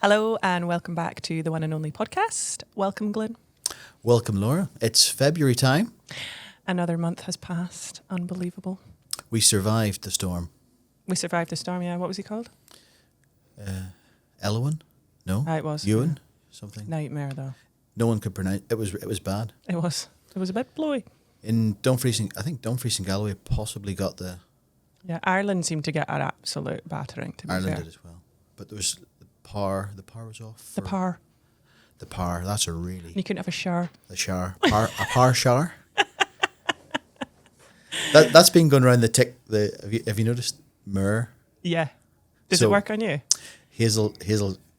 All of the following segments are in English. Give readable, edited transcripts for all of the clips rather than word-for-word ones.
Hello and welcome back to the One and Only podcast. Welcome, Glyn. Welcome, Laura. It's February time. Another month has passed. Unbelievable. We survived the storm. We survived the storm, yeah. What was he called? Elwyn? No? It was. Ewan? Something? Nightmare, though. No one could pronounce it. It was bad. It was a bit blowy. In Dumfries, I think Dumfries and Galloway possibly got the... Yeah, Ireland seemed to get an absolute battering, to be Ireland fair. did as well. But there was the power was off. The power. The power, that's a really... You couldn't have a shower. The shower. A power shower. That's been going around have you noticed myrrh? Yeah. Does it work on you? Hazel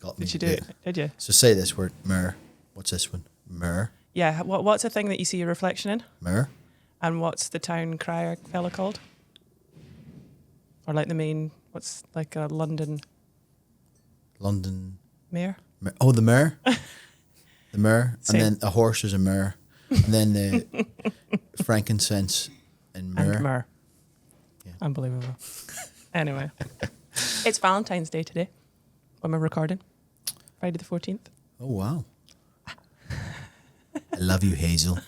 got me. Did you do it? Did you? So say this word, myrrh. What's this one? Myrrh. Yeah. What's a thing that you see your reflection in? Myrrh. And what's the town crier fella called? Or like the main, what's like a London mayor? Oh, the mare. The mare. Same. And then a horse is a mare. And then the frankincense and myrrh. And myrrh. Yeah. Unbelievable. Anyway. It's Valentine's Day today when we're recording. Friday the 14th. Oh, wow. I love you, Hazel.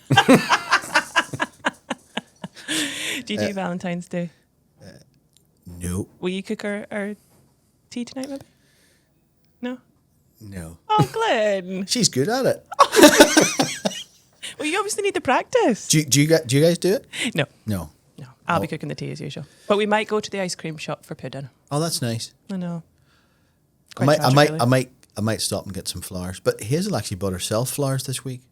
Do you do Valentine's Day? No. Will you cook our tea tonight, maybe? No? No. Oh, Glenn. She's good at it. Well, you obviously need the practice. Do you guys do it? No. No. No. I'll be cooking the tea as usual. But we might go to the ice cream shop for pudding. Oh, that's nice. I know. I might stop and get some flowers. But Hazel actually bought herself flowers this week.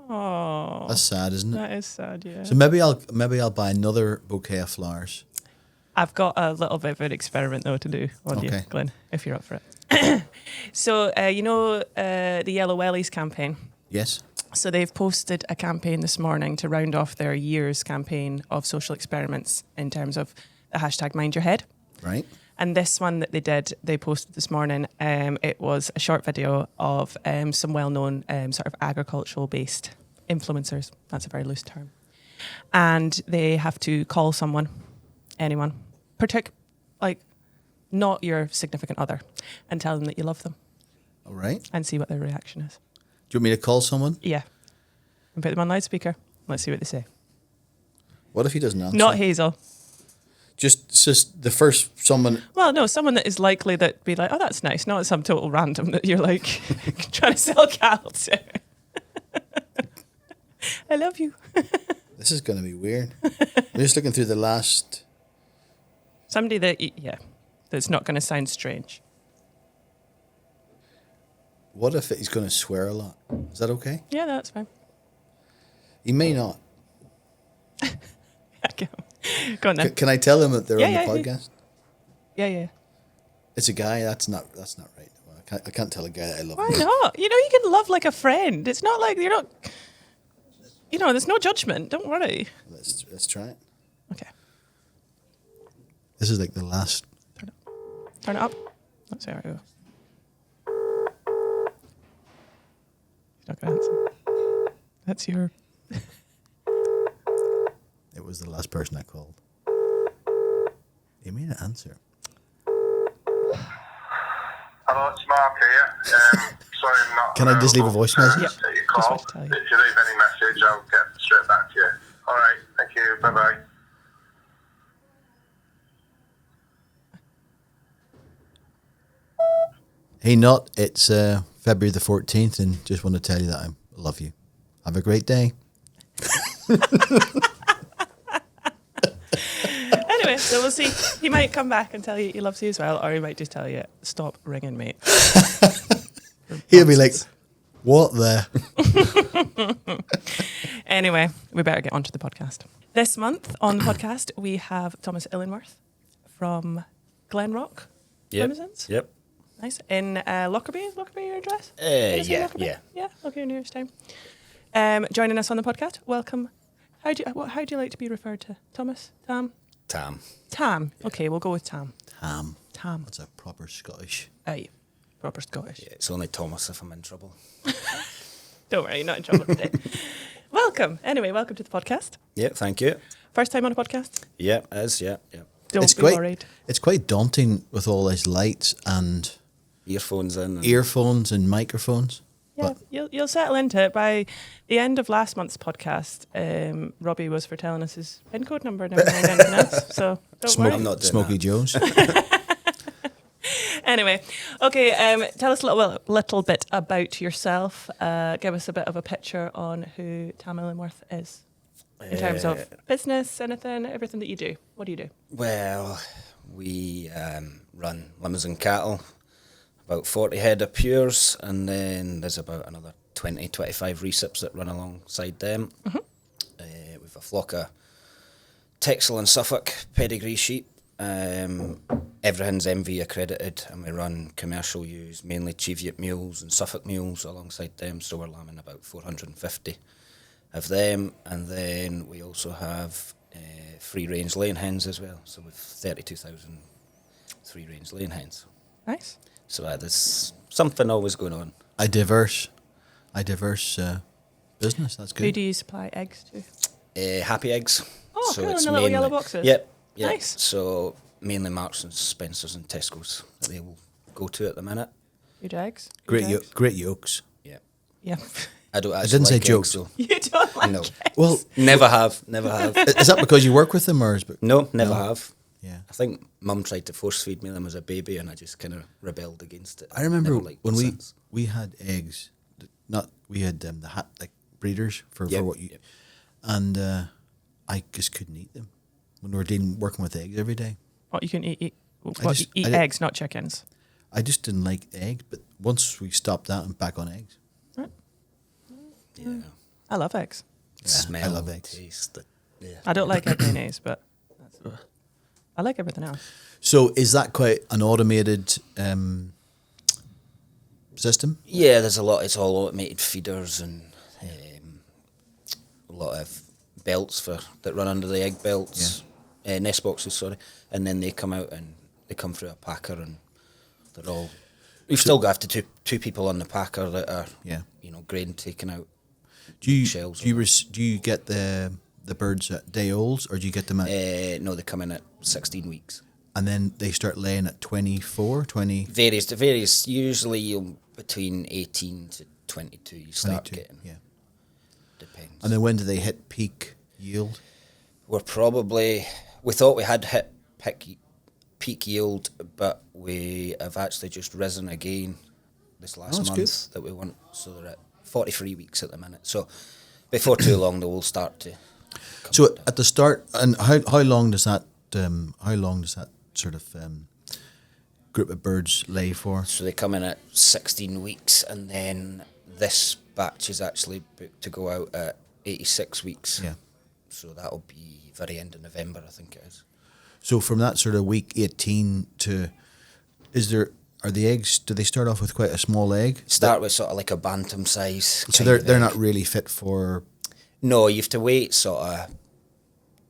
Oh. That's sad, isn't it? That is sad, yeah. So maybe I'll buy another bouquet of flowers. I've got a little bit of an experiment, though, to do on you, Glenn, if you're up for it. So, the Yellow Wellies campaign? Yes. So they've posted a campaign this morning to round off their year's campaign of social experiments in terms of the hashtag Mind Your Head. Right. And this one that they posted this morning, it was a short video of some well-known sort of agricultural-based influencers. That's a very loose term. And they have to call someone, anyone, not your significant other, and tell them that you love them. All right. And see what their reaction is. Do you want me to call someone? Yeah. And put them on loudspeaker. Let's see what they say. What if he doesn't answer? Not Hazel. Just the first someone. Well, no, someone that is likely that be like, oh, that's nice. Not some total random that you're like trying to sell cattle to. I love you. This is going to be weird. I'm just looking through the last. Somebody that's not going to sound strange. What if he's going to swear a lot? Is that okay? Yeah, that's fine. He may not. Go on then. Can I tell him that they're on the podcast? Yeah. It's a guy. That's not right. I can't tell a guy that I love. Why not? You can love like a friend. It's not like you're not. There's no judgment. Don't worry. Let's try it. Okay. This is like the last. Turn it up. Let's see how it goes. He's not going to answer. That's your... It was the last person I called. He made an answer. Hello, it's Mark here. Sorry I'm not... Can I just leave a voice message? Yeah. Take your call. Just want to tell you. If you leave any message, I'll get straight back to you. All right, thank you. Bye-bye. Hey, Not. It's February the 14th, and just want to tell you that I love you. Have a great day. Anyway, so we'll see. He might come back and tell you he loves you as well, or he might just tell you, stop ringing, mate. He'll be like, what the? Anyway, we better get onto the podcast. This month on the podcast, we have Thomas Illingworth from Glenrock. Limousin's? Yep. Nice. In Lockerbie. Is Lockerbie your address? Yeah. Yeah, Lockerbie nearest town. Joining us on the podcast, welcome. How do you like to be referred to? Thomas? Tam? Tam. Tam. Yeah. Okay, we'll go with Tam. Tam. That's a proper Scottish. Aye. Proper Scottish. Yeah, it's only Thomas if I'm in trouble. Don't worry, you're not in trouble today. Welcome. Anyway, welcome to the podcast. Yeah, thank you. First time on a podcast? Yeah, it is, yeah. Don't be worried. It's quite daunting with all these lights and earphones in. And earphones and microphones. Yeah, But you'll settle into it. By the end of last month's podcast, Robbie was for telling us his PIN code number, never mind anything else. So don't worry. I'm not doing Smokey that. Jones. Anyway, okay, tell us a little bit about yourself. Give us a bit of a picture on who Tom Illingworth is in terms of business, anything, everything that you do. What do you do? Well, we run Limousin cattle, about 40 head of pures, and then there's about another 20, 25 recips that run alongside them. We've a flock of Texel and Suffolk pedigree sheep. Everything's MV accredited, and we run commercial ewes, mainly Cheviot mules and Suffolk mules alongside them, so we're lambing about 450 of them. And then we also have free-range laying hens as well, so we've 32,000 free-range laying hens. Nice. So there's something always going on. A diverse business. That's Who good. do you supply eggs to? Happy Eggs. Oh, so cool, in it's the little yellow mainly- boxes. Yep. Nice. So mainly Marks and Spencers and Tesco's that they will go to at the minute. Good eggs. Good Great, eggs. great yolks. Yeah. Yeah. I don't. I didn't say like jokes. Eggs, You don't like no. eggs. Well, Never have. Never have. is that because you work with them, or is it? No, never No. have. Yeah. I think Mum tried to force feed me them as a baby, and I just kind of rebelled against it. I remember Never liked when them we since. had eggs. We had the like breeders for Yep, what you, yep. and I just couldn't eat them when we were working with eggs every day. What, you can eat what, I you eat did- eggs, not chickens. I just didn't like eggs, but once we stopped that, I'm back on eggs. Yeah. I love eggs. Smell, I love eggs. taste. Yeah. I don't like egg mayonnaise, but I like everything else. So is that quite an automated system? Yeah, there's a lot. It's all automated feeders and a lot of belts that run under the egg belts, nest boxes. Sorry, and then they come out and they come through a packer, and they're all. We've still got to two people on the packer that are grain taken out. Do you Shells do you get the birds at day olds, or do you get them at No, they come in at 16 weeks. and then they start laying at 24, 20, Varies. Usually between 18 to 22 you start 22? getting. Yeah. Depends. And then when do they hit peak yield? We thought we had hit peak yield, but we have actually just risen again this last that's month good. that we want. So they're at 43 weeks at the minute. So before too long, they will start to. So at the start, and how long does that sort of group of birds lay for? So they come in at 16 weeks, and then this batch is actually booked to go out at 86 weeks. Yeah. So that'll be very end of November, I think it is. So from that sort of week 18 to, are the eggs? Do they start off with quite a small egg? Start with sort of like a bantam size. So kind of they're egg. not really fit for. No, you have to wait sort of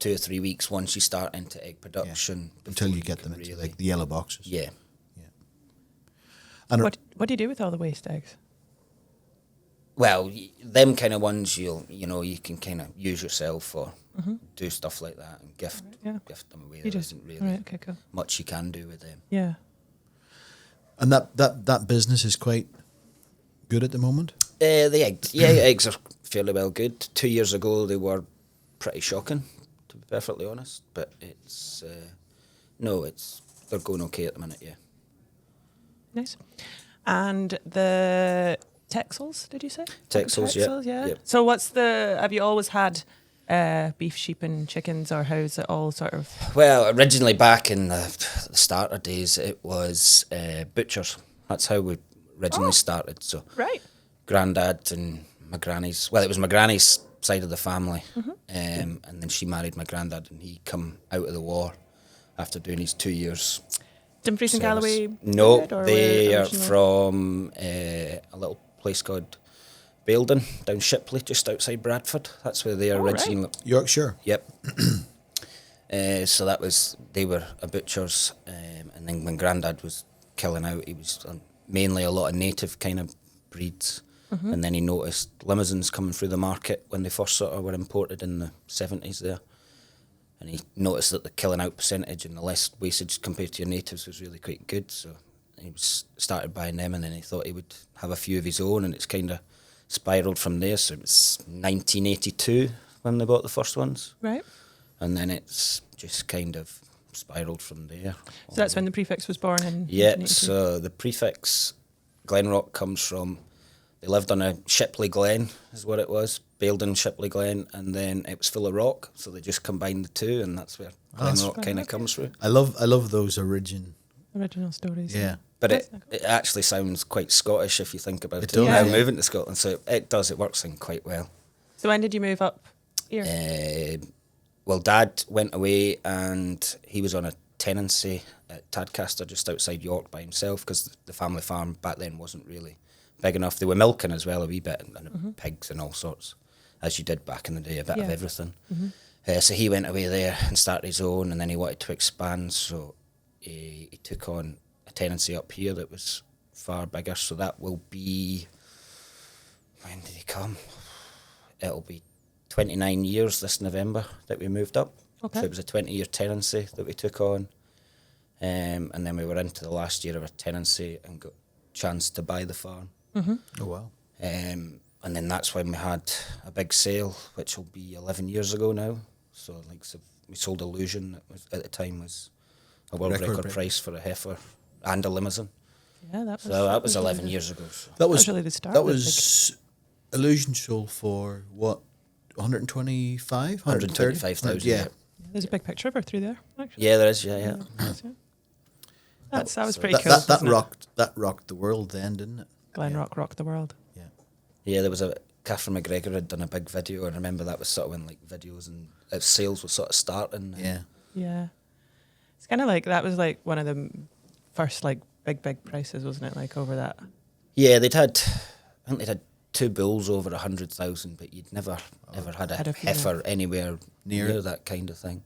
2 or 3 weeks once you start into egg production Until before you get can them into really- like the yellow boxes. Yeah. And What do you do with all the waste eggs? Well, them kind of ones you can kind of use yourself or do stuff like that and gift them away. There isn't really Right, okay, cool. much you can do with them. Yeah. And that business is quite good at the moment. The eggs are fairly well good. 2 years ago they were pretty shocking, to be perfectly honest. But they're going okay at the minute. Yeah. Nice. And the Texels, did you say? Texels, yeah. yeah. Yep. So have you always had beef, sheep and chickens, or how's it all sort of? Well, originally back in the starter days, it was butchers. That's how we originally started. So Right. Grandad and my granny's. Well, it was my granny's side of the family, and then she married my granddad, and he come out of the war after doing his 2 years. Dumfries and service. Galloway? No, period, or they where are originally? from a little place called Baildon, down Shipley, just outside Bradford. That's where they are Oh, right. originally. Yorkshire. Yep. So they were a butchers, and then when Grandad was killing out, he was mainly a lot of native kind of breeds, and then he noticed Limousins coming through the market when they first sort of were imported in the 70s there, and he noticed that the killing out percentage and the less wastage compared to your natives was really quite good, so He was started buying them, and then he thought he would have a few of his own, and it's kind of spiraled from there. So it was 1982 when they bought the first ones, Right. and then it's just kind of spiraled from there. So that's when the prefix was born in Yeah, 1982. so the prefix Glenrock comes from, they lived on a Shipley Glen, is what it was, Baildon Shipley Glen, and then it was full of rock, so they just combined the two, and that's where Glenrock kind of comes through. I love those original stories. Yeah. But it actually sounds quite Scottish if you think about it. does, Now yeah. moving to Scotland, so it does, it works in quite well. So when did you move up here? Well, Dad went away and he was on a tenancy at Tadcaster just outside York by himself because the family farm back then wasn't really big enough. They were milking as well a wee bit and pigs and all sorts, as you did back in the day, a bit of everything. So he went away there and started his own, and then he wanted to expand, so he took on a tenancy up here that was far bigger. So that will be, when did he come? It'll be 29 years this November that we moved up. Okay. So it was a 20-year tenancy that we took on. And then we were into the last year of our tenancy and got a chance to buy the farm. Oh wow. And then that's when we had a big sale, which will be 11 years ago now. So we sold Illusion, that was at the time was a world record price for a heifer and a Limousin. Yeah, That was 11 years ago. So. That was really the start. That was Illusion sold for what? 125? 125,000. Yeah. There's a big picture of her through there, actually. Yeah, there is. Yeah. That was pretty That, cool. that wasn't it? rocked the world then, didn't it? Glenrock rocked the world. Yeah. Yeah, there was Catherine McGregor had done a big video, and I remember that was sort of when like videos and sales were sort of starting. Yeah. Yeah. It's kind of like, that was like one of the first like big prices, wasn't it? Like over that. Yeah, I think they'd had 2 bulls over 100,000, but you'd never ever had a heifer anywhere near that kind of thing.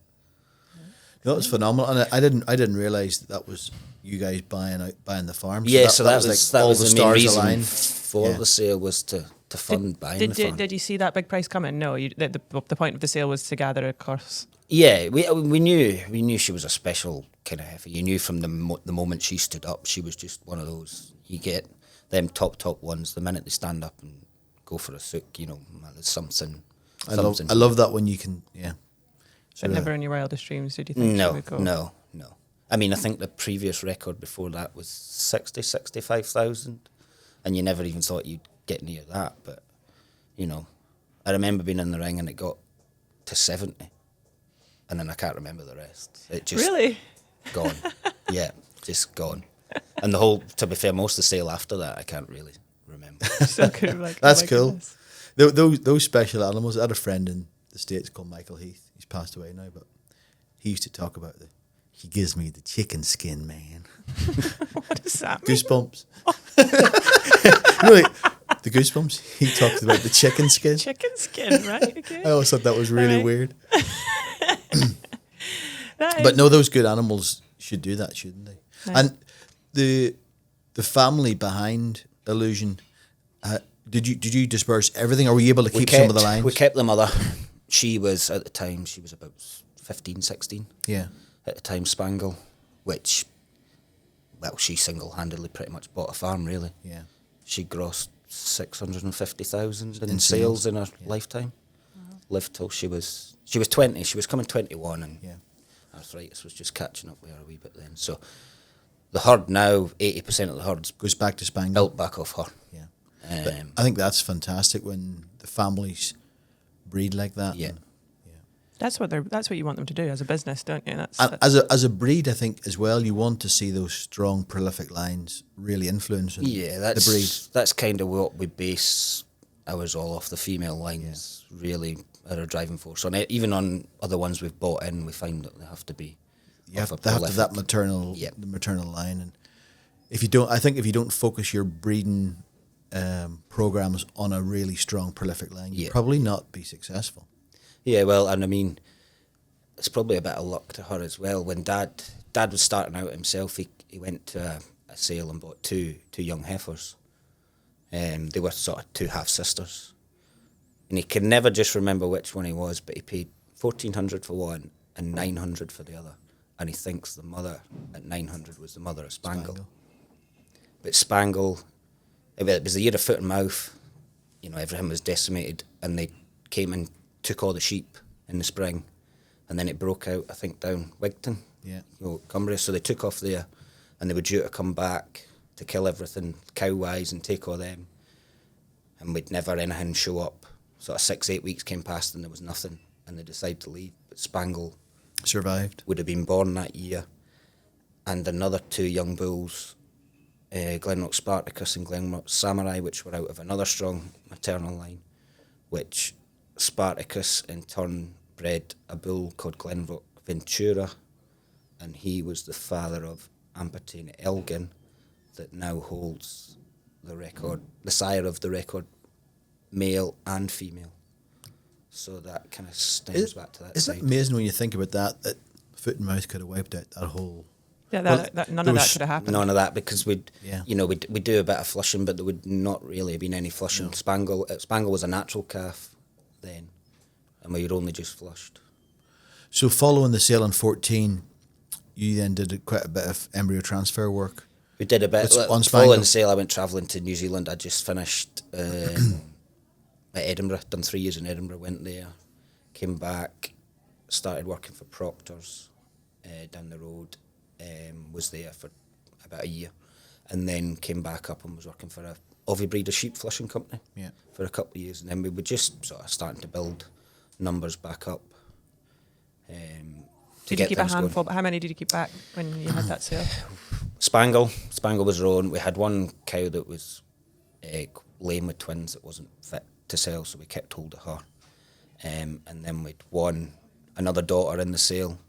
That was phenomenal, and I didn't realize that was you guys buying the farm. So that was all the main stars reason aligned. for the sale, was to fund buying the farm. Did you see that big price coming? No, the point of the sale was to gather a course. Yeah, we knew she was a special kind of heifer. You knew from the moment she stood up, she was just one of those. You get them top ones the minute they stand up and go for a sook. You know, there's something. I love that when you can. Yeah. But never in your wildest dreams did you think she would go? No. I mean, I think the previous record before that was 65,000, and you never even thought you'd get near that. But, you know, I remember being in the ring and it got to 70, and then I can't remember the rest. It just Really? gone. Yeah, just gone. And the whole, to be fair, most of the sale after that, I can't really remember. So cool. Like, That's oh my cool. goodness. Those special animals. I had a friend in the States called Michael Heath. He's passed away now, but he used to talk about he gives me the chicken skin, man. What does that mean? Goosebumps. Really, the goosebumps. He talked about the chicken skin. Chicken skin, right? Okay. I always thought that was really Right. weird. That But is- no, those good animals should do that, shouldn't they? Nice. And the family behind Illusion, did you disperse everything, or were you able to keep some of the lines? We kept the mother. She was, at the time, about 15, 16. Yeah. At the time, Spangle, which, well, she single-handedly pretty much bought a farm, really. Yeah. She grossed 650,000 in In sales sales, in her lifetime. Lived till she was 20. She was coming 21, and arthritis was just catching up with her a wee bit then. So the herd now, 80% of the herd's Goes back to Spangle. built back off her. Yeah. But I think that's fantastic when the families breed like that. Yeah. And That's what you want them to do as a business, don't you? And as a breed, I think as well, you want to see those strong, prolific lines really influencing the breed. That's kind of what we base ours all off. The female lines really are a driving force on it. Even on other ones we've bought in, we find that they have to be. They have to have that maternal, the maternal line, and if you don't focus your breeding programs on a really strong, prolific line, you'll probably not be successful. Yeah, well, and I mean, it's probably a bit of luck to her as well. When Dad was starting out himself, he went to a sale and bought two young heifers. They were sort of two half-sisters. And he can never just remember which one he was, but he paid 1,400 for one and 900 for the other. And he thinks the mother at 900 was the mother of Spangle. But Spangle, it was the year of foot and mouth. You know, everything was decimated, and they came and took all the sheep in the spring, and then it broke out, I think, down Wigton, Cumbria. So they took off there, and they were due to come back to kill everything cow-wise and take all them, and we'd never anything show up. Sort of 6-8 weeks came past, and there was nothing, and they decided to leave. But Spangle survived. Would have been born that year, and another 2 young bulls, Glenrock Spartacus and Glenrock Samurai, which were out of another strong maternal line, which Spartacus in turn bred a bull called Glenrock Ventura, and he was the father of Ampertine Elgin, that now holds the record, the sire of the record, male and female. So that kind of stems back to that. Isn't it amazing when you think about that foot and mouth could have wiped out that whole... Yeah, none of that could have happened. None of that, because we do a bit of flushing, but there would not really have been any flushing. No. Spangle was a natural calf then, and we had only just flushed. So following the sale in 14, you then did quite a bit of embryo transfer work. We did a bit. Following the sale, I went travelling to New Zealand. I just finished at Edinburgh, done 3 years in Edinburgh, went there, came back, started working for Proctor's down the road, was there for about a year, and then came back up and was working for a Ovibreeder sheep flushing company for a couple of years, and then we were just sort of starting to build numbers back up. Did you keep a handful? But how many did you keep back when you had that sale? Spangle was our own. We had one cow that was lame with twins that wasn't fit to sell, so we kept hold of her. And then we'd won another daughter in the sale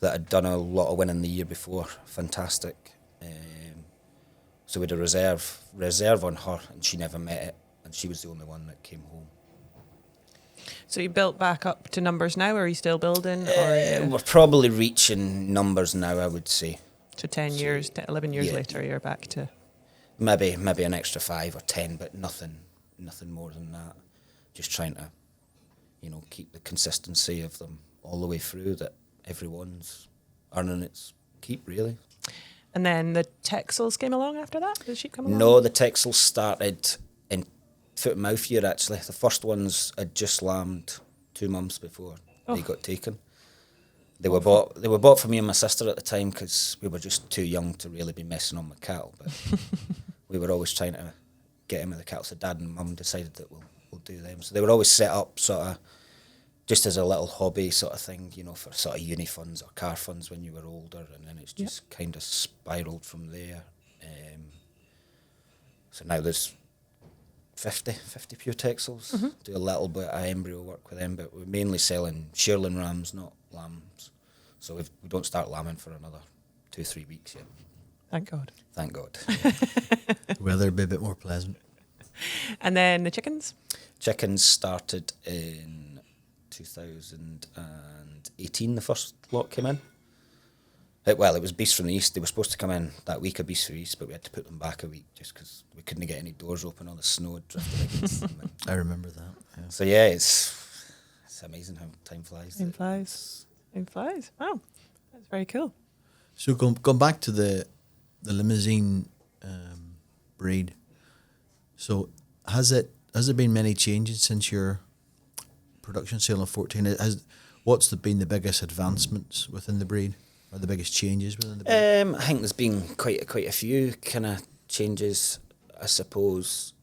that had done a lot of winning the year before. Fantastic. So we had a reserve on her, and she never met it, and she was the only one that came home. So you built back up to numbers now, or are you still building? We're probably reaching numbers now, I would say. So 11 years later, you're back to... Maybe an extra 5 or 10, but nothing more than that. Just trying to, keep the consistency of them all the way through, that everyone's earning its keep, really. And then the Texels came along after that? Did the sheep come along? No, the Texels started in foot and mouth year, actually. The first ones had just lambed 2 months before they got taken. They were bought for me and my sister at the time, because we were just too young to really be messing on with cattle. But we were always trying to get in with the cattle. So Dad and Mum decided that we'll do them. So they were always set up sort of just as a little hobby sort of thing, for sort of uni funds or car funds when you were older, and then it's just kind of spiralled from there. So now there's 50 pure Texels. Mm-hmm. Do a little bit of embryo work with them, but we're mainly selling shearling rams, not lambs. So we don't start lambing for another 2-3 weeks yet. Thank God. Thank God. Weather be a bit more pleasant. And then the chickens? Chickens started in 2018, the first lot came in. It was Beasts from the East. They were supposed to come in that week of Beasts from the East, but we had to put them back a week just because we couldn't get any doors open. All the snow had drifted against them. I remember that. Yeah. So yeah, it's amazing how time flies. Time flies. Wow, that's very cool. So going back to the Limousin breed. So has there been many changes since your production sale in 14? What's been the biggest advancements within the breed, or the biggest changes within the breed? I think there's been quite a few kind of changes. I suppose,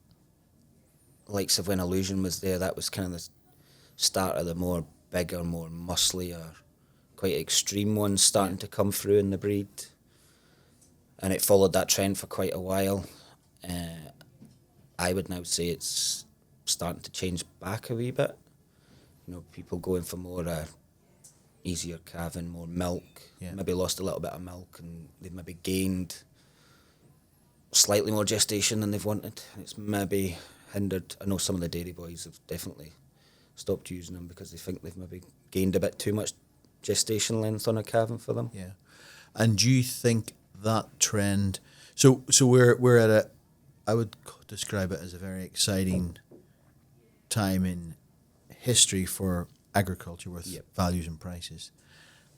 likes of when Illusion was there, that was kind of the start of the more bigger, more musclier, quite extreme ones starting to come through in the breed, and it followed that trend for quite a while. I would now say it's starting to change back a wee bit. People going for more easier calving, more milk. Yeah. Maybe lost a little bit of milk, and they've maybe gained slightly more gestation than they've wanted. It's maybe hindered. I know some of the dairy boys have definitely stopped using them because they think they've maybe gained a bit too much gestation length on a calving for them. Yeah. And do you think that trend... So we're at I would describe it as a very exciting time in history for agriculture with values and prices.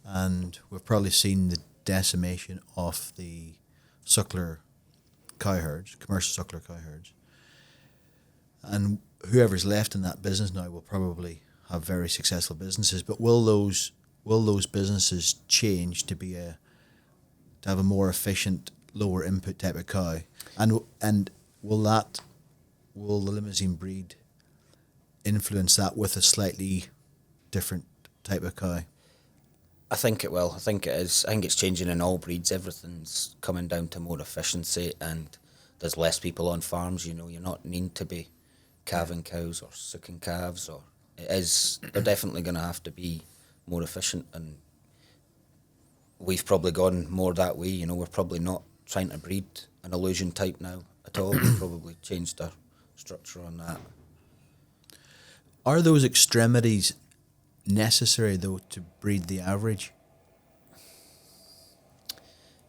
And we've probably seen the decimation of the suckler cow herds, commercial suckler cow herds. And whoever's left in that business now will probably have very successful businesses. But will those businesses change to have a more efficient, lower input type of cow? And will the Limousin breed influence that with a slightly different type of cow? I think it will. I think it is. I think it's changing in all breeds. Everything's coming down to more efficiency, and there's less people on farms. You know, you're not needing to be calving cows or sucking calves, or they're definitely going to have to be more efficient, and we've probably gone more that way. You know, we're probably not trying to breed an illusion type now at all. We've probably changed our structure on that. Are those extremities necessary though to breed the average?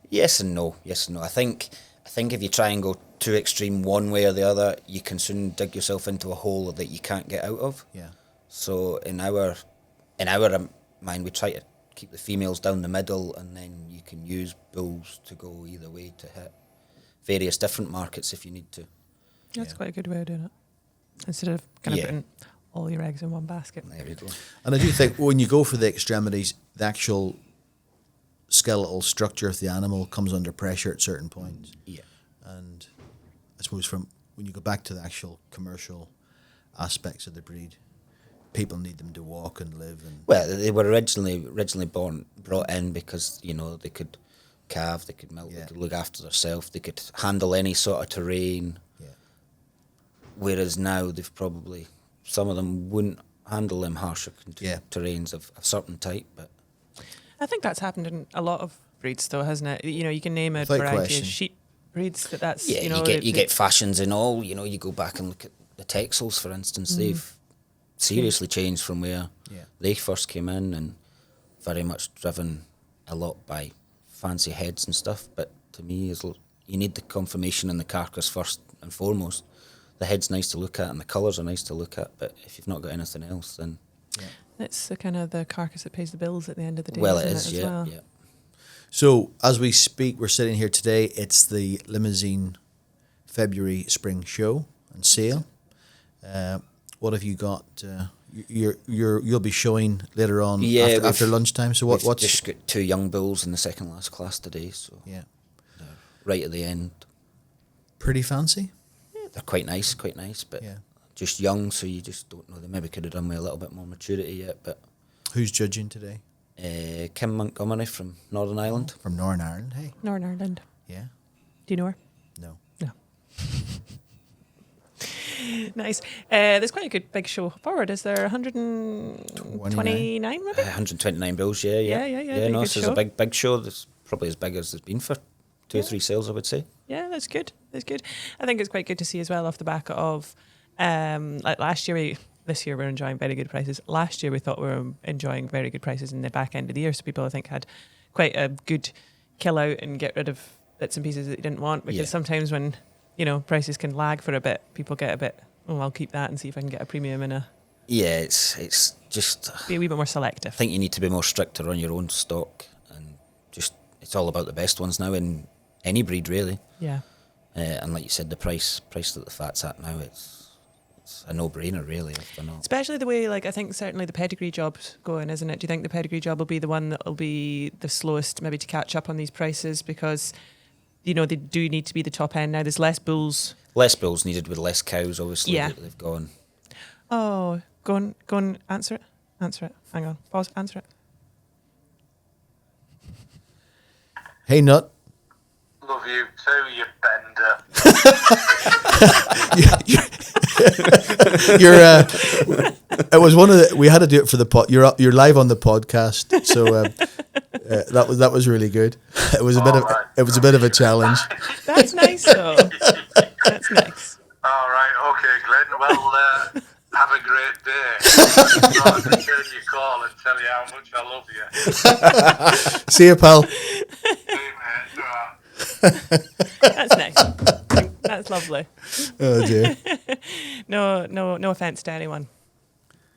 Yes and no. I think if you try and go too extreme one way or the other, you can soon dig yourself into a hole that you can't get out of. Yeah. So in our mind, we try to keep the females down the middle, and then you can use bulls to go either way to hit various different markets if you need to. That's quite a good way of doing it. Instead of kind of putting all your eggs in one basket. There we go. And I do think when you go for the extremities, the actual skeletal structure of the animal comes under pressure at certain points. Yeah. And I suppose from when you go back to the actual commercial aspects of the breed, people need them to walk and live. And well, they were originally brought in because, you know, they could calve, they could milk, they could look after themselves, they could handle any sort of terrain. Yeah. Whereas now some of them wouldn't handle them harsher terrains of a certain type. But I think that's happened in a lot of breeds, though, hasn't it? You know, you can name a Without variety question. of sheep breeds that's you get fashions in all. You know, you go back and look at the Texels, for instance. They've seriously changed from where they first came in, and very much driven a lot by fancy heads and stuff. But to me, you need the conformation in the carcass first and foremost. The head's nice to look at and the colours are nice to look at, but if you've not got anything else, then it's the kind of the carcass that pays the bills at the end of the day. Well, isn't it, as well? So as we speak, we're sitting here today. It's the Limousin February Spring Show and Sale. What have you got? You'll be showing later on after lunchtime. So what's just got 2 young bulls in the second last class today. So right at the end. Pretty fancy. They're quite nice, but just young, so you just don't know. They maybe could have done with a little bit more maturity yet. But who's judging today? Kim Montgomery from Northern Ireland. From Northern Ireland, hey. Northern Ireland. Yeah. Do you know her? No. Nice. There's quite a good big show forward. Is there 129 maybe? 129 bills, yeah. No, this is a big show. That's probably as big as there's been for 2 or 3 sales, I would say. Yeah, that's good. I think it's quite good to see as well off the back of like last year. This year we're enjoying very good prices. Last year we thought we were enjoying very good prices in the back end of the year. So people I think had quite a good kill out and get rid of bits and pieces that they didn't want, because sometimes when prices can lag for a bit, people get a bit, I'll keep that and see if I can get a premium in a... Yeah, it's just... Be a wee bit more selective. I think you need to be more stricter on your own stock, and just, it's all about the best ones now in any breed, really. Yeah. And like you said, the price that the fat's at now, it's a no-brainer, really, if they're not. Especially the way, I think certainly the pedigree job's going, isn't it? Do you think the pedigree job will be the one that will be the slowest maybe to catch up on these prices? Because... they do need to be the top end now. There's less bulls. Less bulls needed with less cows, obviously. Yeah. They've gone. Oh, go on, answer it. Hang on, pause, answer it. Hey, Nut. Love you too, you bender. It was one of the. We had to do it for the pod. You're live on the podcast, so that was really good. It was a bit of a challenge. That's nice, though. That's nice. All right, okay, Glenn. Well, have a great day. I'll return your call and tell you how much I love you. See you, pal. See you, mate. That's nice. That's lovely. Oh dear. No offence to anyone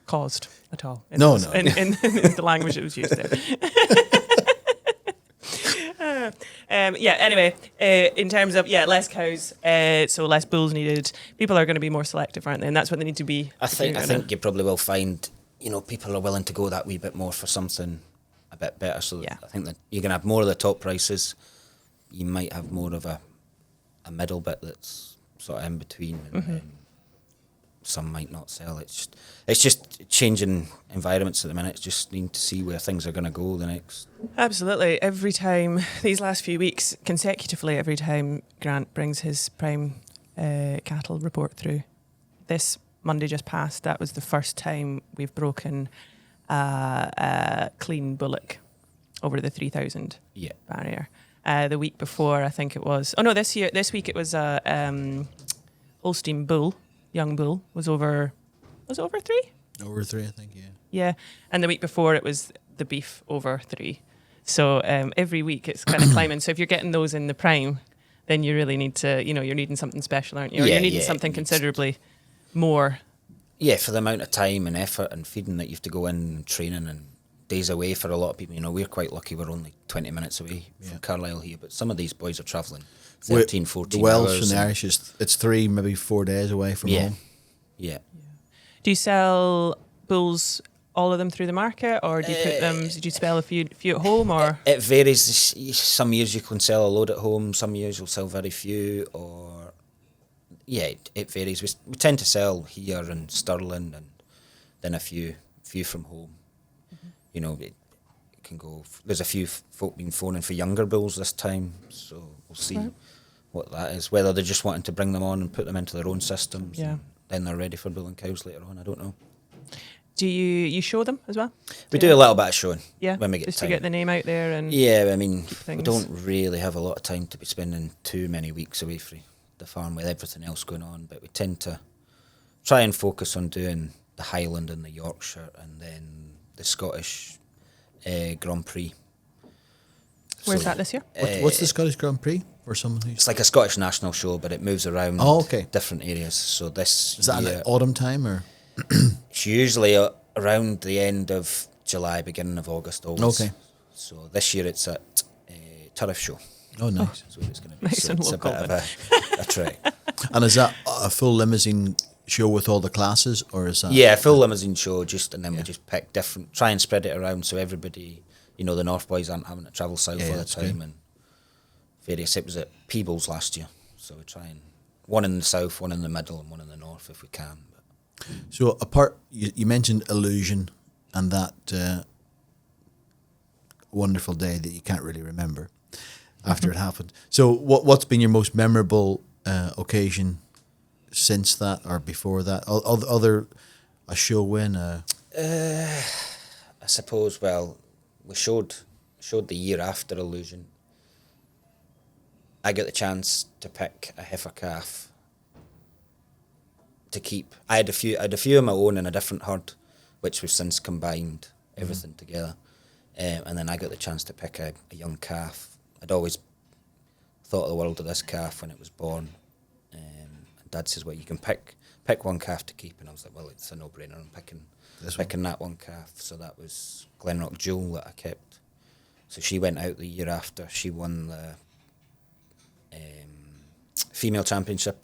caused at all. In No. In the language that was used there. Anyway, in terms of less cows, so less bulls needed. People are going to be more selective, aren't they? And that's what they need to be. I think you probably will find, people are willing to go that wee bit more for something a bit better. So I think that you're going to have more of the top prices. You might have more of a middle bit that's sort of in between, and some might not sell. It's just changing environments at the minute. It's just need to see where things are going to go the next. Absolutely. Every time, these last few weeks, consecutively, every time Grant brings his prime cattle report through, this Monday just passed, that was the first time we've broken a clean bullock over the 3,000 barrier. The week before, I think it was... Oh, no, this week it was a Holstein bull, young bull, was over 3? Over 3, I think, Yeah, and the week before it was the beef over 3. So every week it's kind of climbing. So if you're getting those in the prime, then you really need to, you're needing something special, aren't you? Or you're needing something considerably more. Yeah, for the amount of time and effort and feeding that you have to go in and training and days away for a lot of people. We're quite lucky, we're only 20 minutes away from Carlisle here, but some of these boys are travelling 13, 14 the Welsh hours. And the Irish, it's 3, maybe 4 days away from home. Yeah. Do you sell bulls, all of them through the market, or do you put them? Do you sell a few at home, or it varies? Some years you can sell a load at home. Some years you'll sell very few, or it varies. We tend to sell here in Stirling, and then a few from home. It can go. There's a few folk been phoning for younger bulls this time, so we'll see what that is. Whether they're just wanting to bring them on and put them into their own systems. And then they're ready for bulling cows later on. I don't know. Do you show them as well? We do a little bit of showing. Yeah, when we get just time. To get the name out there and. Yeah, I mean, we don't really have a lot of time to be spending too many weeks away from the farm with everything else going on, but we tend to try and focus on doing the Highland and the Yorkshire, and then the Scottish Grand Prix. Where's that this year? What's the Scottish Grand Prix? For someone who's... It's like a Scottish national show, but it moves around different areas. So this is that an autumn time, or it's usually around the end of July, beginning of August. Always. Okay. So this year it's at Turf Show. Oh, nice. That's where it's going to be. Nice so and it's local. A bit of a trek. And is that a full Limousin show with all the classes, or is that? Yeah, a full Limousin show, and then we just pick different, try and spread it around so everybody, the North boys aren't having to travel south all the time, and various. It was at Peebles last year, so we try and one in the south, one in the middle, and one in the north if we can. But. So you mentioned Illusion and that wonderful day that you can't really remember after it happened. So what's been your most memorable occasion since that or before that? Other a show win? I suppose. Well, we showed the year after Illusion. I got the chance to pick a heifer calf to keep. I had a few of my own in a different herd, which we've since combined everything together, and then I got the chance to pick a young calf. I'd always thought of the world of this calf when it was born. And Dad says, "Well, you can pick one calf to keep," and I was like, "Well, it's a no-brainer. I'm picking that one calf." So that was Glenrock Jewel that I kept. So she went out the year after. She won the female championship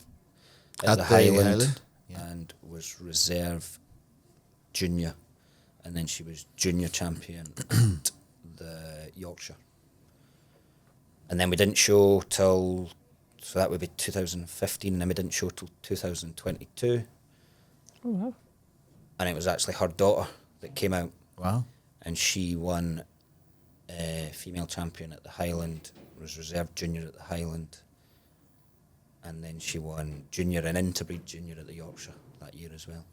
at the Highland. And was reserve junior, and then she was junior champion at the Yorkshire. And then we didn't show till, so that would be 2015, and then we didn't show till 2022. Oh, wow. And it was actually her daughter that came out. Wow. And she won female champion at the Highland, was reserve junior at the Highland, and then she won junior and interbreed junior at the Yorkshire that year as well.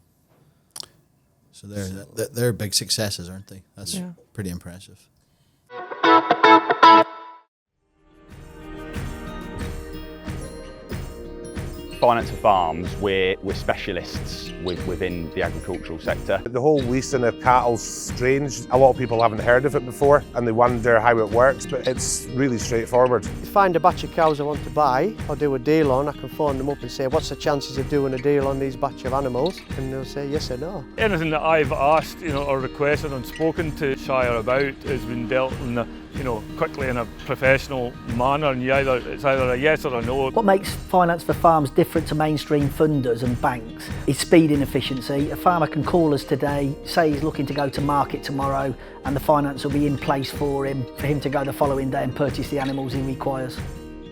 So they're big successes, aren't they? That's pretty impressive. Finance for Farms, we're specialists within the agricultural sector. The whole leasing of cattle's strange. A lot of people haven't heard of it before and they wonder how it works, but it's really straightforward. Find a batch of cows I want to buy or do a deal on, I can phone them up and say, what's the chances of doing a deal on these batch of animals? And they'll say yes or no. Anything that I've asked, or requested and spoken to Shire about has been dealt in quickly in a professional manner, and it's either a yes or a no. What makes Finance for Farms different to mainstream funders and banks is speed and efficiency. A farmer can call us today, say he's looking to go to market tomorrow, and the finance will be in place for him to go the following day and purchase the animals he requires.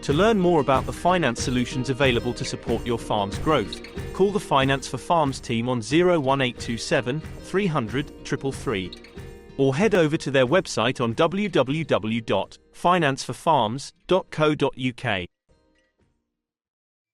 To learn more about the finance solutions available to support your farm's growth, call the Finance for Farms team on 01827 300 333 or head over to their website on www.financeforfarms.co.uk.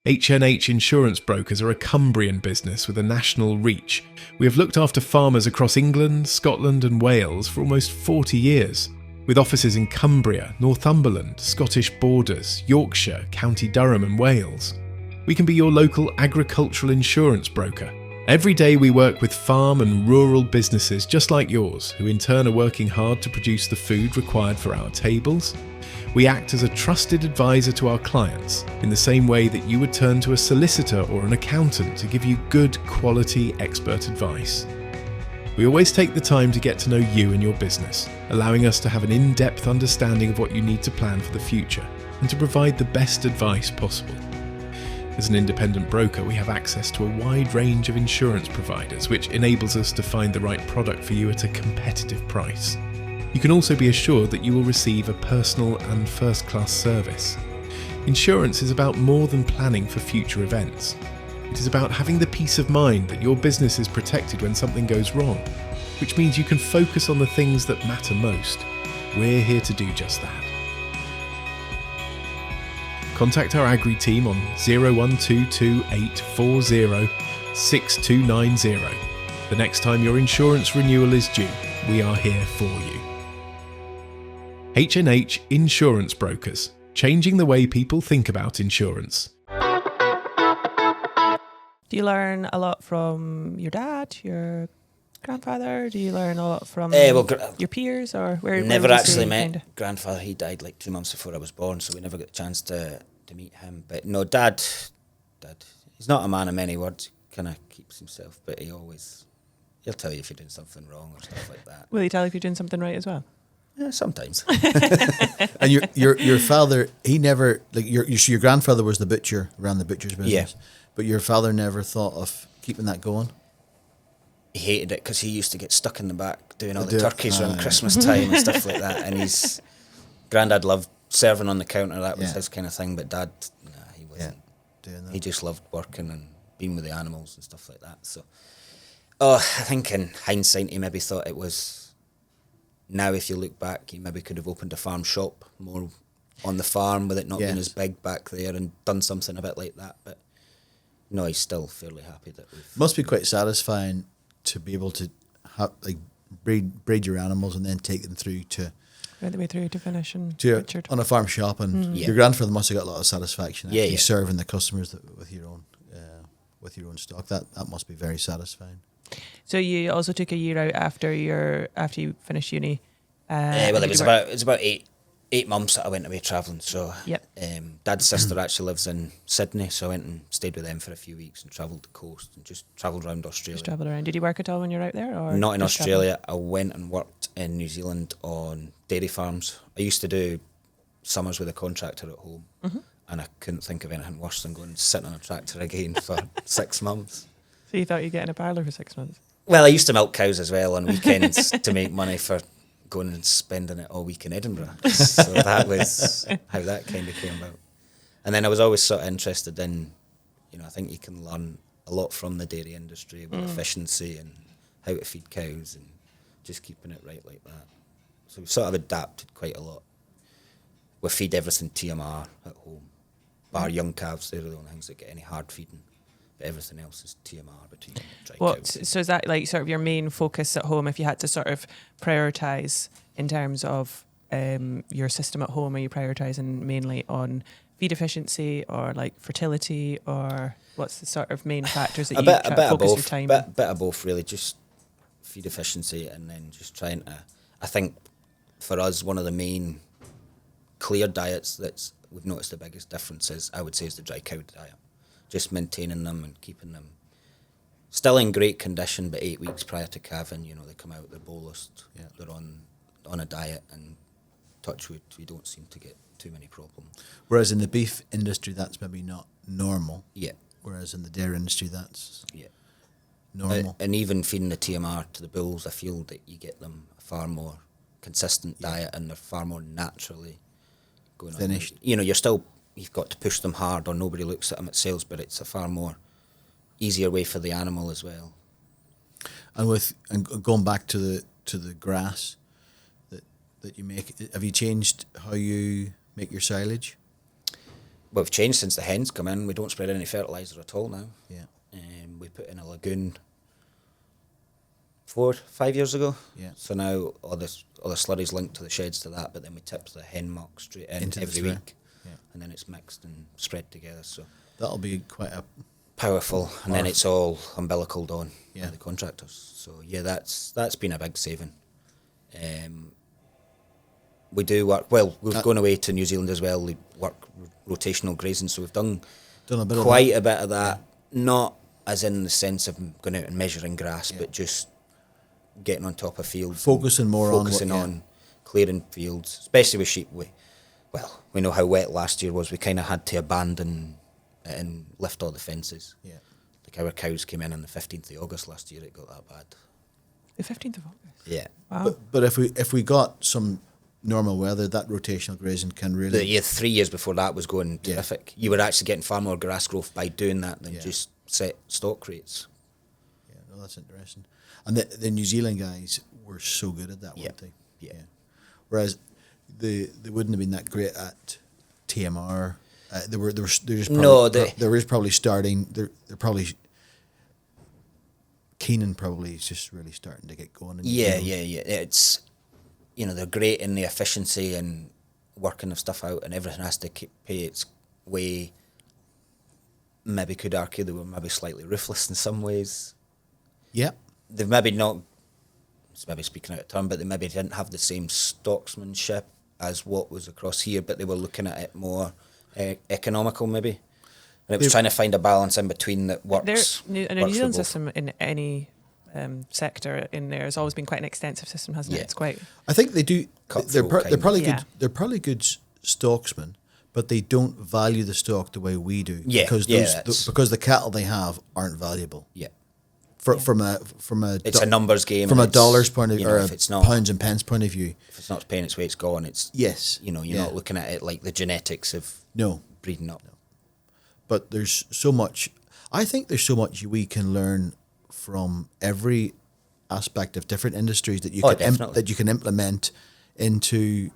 H&H Insurance Brokers are a Cumbrian business with a national reach. We have looked after farmers across England, Scotland and Wales for almost 40 years. With offices in Cumbria, Northumberland, Scottish Borders, Yorkshire, County Durham and Wales. We can be your local agricultural insurance broker. Every day we work with farm and rural businesses just like yours, who in turn are working hard to produce the food required for our tables. We act as a trusted advisor to our clients, in the same way that you would turn to a solicitor or an accountant to give you good quality expert advice. We always take the time to get to know you and your business, allowing us to have an in-depth understanding of what you need to plan for the future and to provide the best advice possible. As an independent broker, we have access to a wide range of insurance providers, which enables us to find the right product for you at a competitive price. You can also be assured that you will receive a personal and first-class service. Insurance is about more than planning for future events. It is about having the peace of mind that your business is protected when something goes wrong, which means you can focus on the things that matter most. We're here to do just that. Contact our Agri team on 0122840 6290. The next time your insurance renewal is due, we are here for you. H&H Insurance Brokers, changing the way people think about insurance. Do you learn a lot from your dad, your grandfather? Do you learn a lot from your peers, or where? Never actually met grandfather. He died like 2 months before I was born, so we never got the chance to meet him. But no, dad, he's not a man of many words. Kind of keeps himself, but he'll tell you if you're doing something wrong or stuff like that. Will he tell you if you're doing something right as well? Yeah, sometimes. And your father, he never, like your grandfather was the butcher, ran the butcher's business. Yeah. But your father never thought of keeping that going? He hated it because he used to get stuck in the back doing all the turkeys around Christmas time and stuff like that. And granddad loved serving on the counter. That was his kind of thing. But dad, he wasn't doing that. He just loved working and being with the animals and stuff like that. So, I think in hindsight, he maybe thought it was, now if you look back, he maybe could have opened a farm shop more on the farm with it not being as big back there and done something a bit like that. But no, he's still fairly happy that we've... Must be quite satisfying to be able to breed your animals and then take them through to... Right the way through to finish and butchered. On a farm shop, and your grandfather must have got a lot of satisfaction actually serving the customers with your own stock. That must be very satisfying. So you also took a year out after you finished uni. It was about 8 months that I went away travelling. So dad's sister actually lives in Sydney, so I went and stayed with them for a few weeks and travelled the coast and just travelled around Australia. Just travelled around. Did you work at all when you were out there? Or not in Australia. I went and worked in New Zealand on dairy farms. I used to do summers with a contractor at home, and I couldn't think of anything worse than going and sitting on a tractor again for 6 months. So you thought you'd get in a parlour for 6 months? Well, I used to milk cows as well on weekends to make money for going and spending it all week in Edinburgh. So that was how that kind of came about. And then I was always sort of interested in, I think you can learn a lot from the dairy industry with efficiency and how to feed cows and just keeping it right like that. So we sort of adapted quite a lot. We feed everything TMR at home. Bar young calves, they're the only things that get any hard feeding. But everything else is TMR between dry cows. So is that like sort of your main focus at home? If you had to sort of prioritise in terms of your system at home, are you prioritising mainly on feed efficiency or like fertility, or what's the sort of main factors that focus your time on? A bit of both really, just feed efficiency and then just trying to, I think for us one of the main clear diets that's we've noticed the biggest difference is, I would say, is the dry cow diet. Just maintaining them and keeping them still in great condition, but 8 weeks prior to calving, they come out, they're bolused, they're on a diet and touch wood, we don't seem to get too many problems. Whereas in the beef industry, that's maybe not normal. Yeah. Whereas in the dairy industry, that's yeah normal. And even feeding the TMR to the bulls, I feel that you get them a far more consistent diet, and they're far more naturally going finished. On. You know, you've got to push them hard, or nobody looks at them at sales, but it's a far more easier way for the animal as well. And going back to the grass that you make, have you changed how you make your silage? Well, we've changed since the hens come in. We don't spread any fertiliser at all now. Yeah. We put in a lagoon 4-5 years ago. Yeah. So now all the slurry's linked to the sheds to that, but then we tip the hen muck straight in Into every the week. Yeah. And then it's mixed and spread together. So that'll be quite a powerful, and then it's all umbilicaled on Yeah. by the contractors. So yeah, that's been a big saving. We do work well. We've gone away to New Zealand as well. We work rotational grazing, so we've done a bit quite a bit of that. Not as in the sense of going out and measuring grass, but just getting on top of fields, focusing on clearing fields, especially with sheep. We know how wet last year was. We kind of had to abandon it and lift all the fences. Yeah. Like our cows came in on the 15th of August last year. It got that bad. The 15th of August? Yeah. Wow. But if we got some normal weather, that rotational grazing can really... 3 years before that was going terrific. You were actually getting far more grass growth by doing that than just set stock rates. Yeah, no, that's interesting. And the New Zealand guys were so good at that, weren't they? Yeah. Whereas they wouldn't have been that great at TMR. They're just probably starting. They're probably Keenan probably is just really starting to get going. Yeah. It's they're great in the efficiency and working of stuff out, and everything has to pay its way. Maybe could argue they were maybe slightly ruthless in some ways. Yeah. They've maybe not, it's maybe speaking out of turn, but they maybe didn't have the same stocksmanship as what was across here, but they were looking at it more economical maybe. And it was trying to find a balance in between that works. A New Zealand system in any sector in there has always been quite an extensive system, hasn't it? It's quite. I think they do. They're probably good. Yeah. They're probably good stocksmen, but they don't value the stock the way we do. Yeah, because the cattle they have aren't valuable. Yeah. From a it's a numbers game. From a dollars point of view, or if it's not pounds and pence point of view. If it's not paying its way, it's gone. It's you're not looking at it like the genetics of breeding up. No. But there's so much. I think there's so much we can learn from every aspect of different industries that you can implement into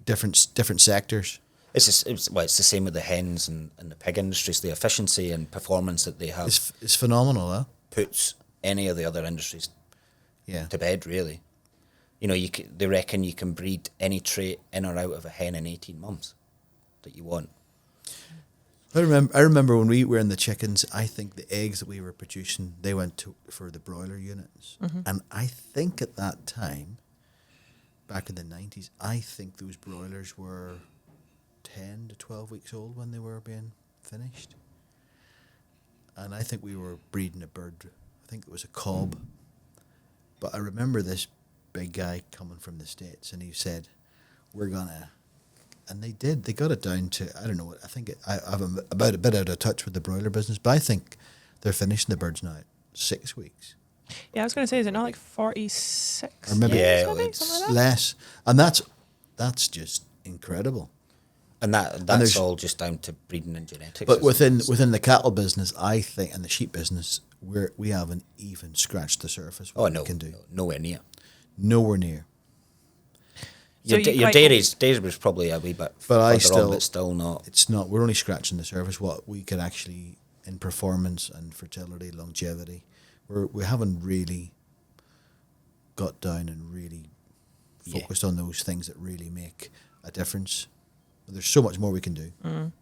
different sectors. It's the same with the hens and the pig industries. The efficiency and performance that they have is phenomenal. Huh? Puts any of the other industries to bed, really. They reckon you can breed any trait in or out of a hen in 18 months that you want. I remember when we were in the chickens, I think the eggs that we were producing, they went for the broiler units. Mm-hmm. And I think at that time, back in the 90s, I think those broilers were 10 to 12 weeks old when they were being finished. And I think we were breeding a bird. I think it was a cob. But I remember this big guy coming from the States, and he said, we're going to... And they did. They got it down to, I don't know what, I think I'm about a bit out of touch with the broiler business, but I think they're finishing the birds now at 6 weeks. Yeah, I was going to say, is it not like 46? Or maybe it's something like that? less. And that's just incredible. And that's all just down to breeding and genetics. But within the cattle business, I think, and the sheep business, we haven't even scratched the surface. We can do. Nowhere near. Nowhere near. Your dairies was probably a wee bit but still not. It's not. We're only scratching the surface. What we could actually, in performance and fertility, longevity, we haven't really got down and really focused on those things that really make a difference. There's so much more we can do. Mm.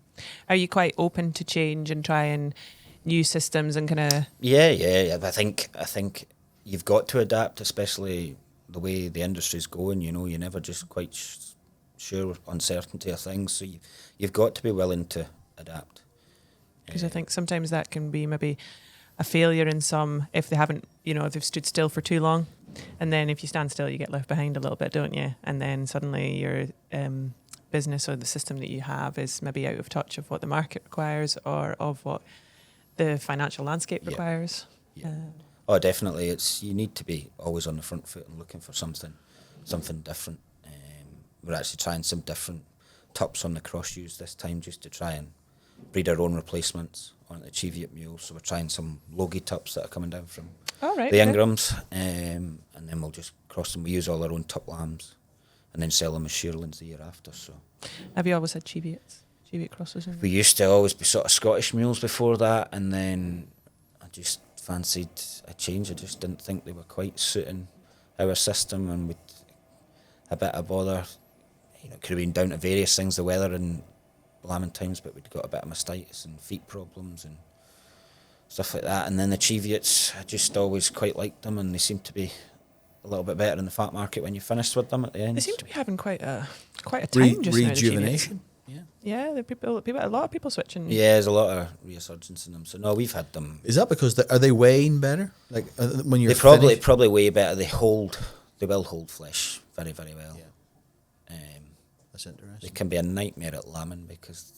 Are you quite open to change and trying new systems and kind of? Yeah. I think you've got to adapt, especially the way the industry's going. You're never just quite sure uncertainty of things, so you've got to be willing to adapt. Because I think sometimes that can be maybe a failure in some if they haven't, if they've stood still for too long. And then if you stand still, you get left behind a little bit, don't you? And then suddenly your business or the system that you have is maybe out of touch of what the market requires or of what the financial landscape requires. Yeah. Oh, definitely. You need to be always on the front foot and looking for something different. We're actually trying some different tops on the cross use this time just to try and breed our own replacements on the HHIB mules. So we're trying some Logie tops that are coming down from the Ingrams, and then we'll just cross them. We use all our own top lambs and then sell them as shearlings the year after. So, have you always had Cheviot crosses? We used to always be sort of Scottish mules before that, and then I just fancied a change. I just didn't think they were quite suiting our system, and with a bit of bother. It could have been down to various things, the weather and lambing times, but we'd got a bit of mastitis and feet problems and stuff like that. And then the Cheviots, I just always quite liked them, and they seem to be a little bit better in the fat market when you finished with them at the end. They seem to be having quite a time just now. Rejuvenation. Yeah, a lot of people switching. Yeah, there's a lot of resurgence in them. So no, we've had them. Is that because are they weighing better? Like when you're they probably weigh better. They will hold flesh very, very well. Yeah. That's interesting. They can be a nightmare at lambing because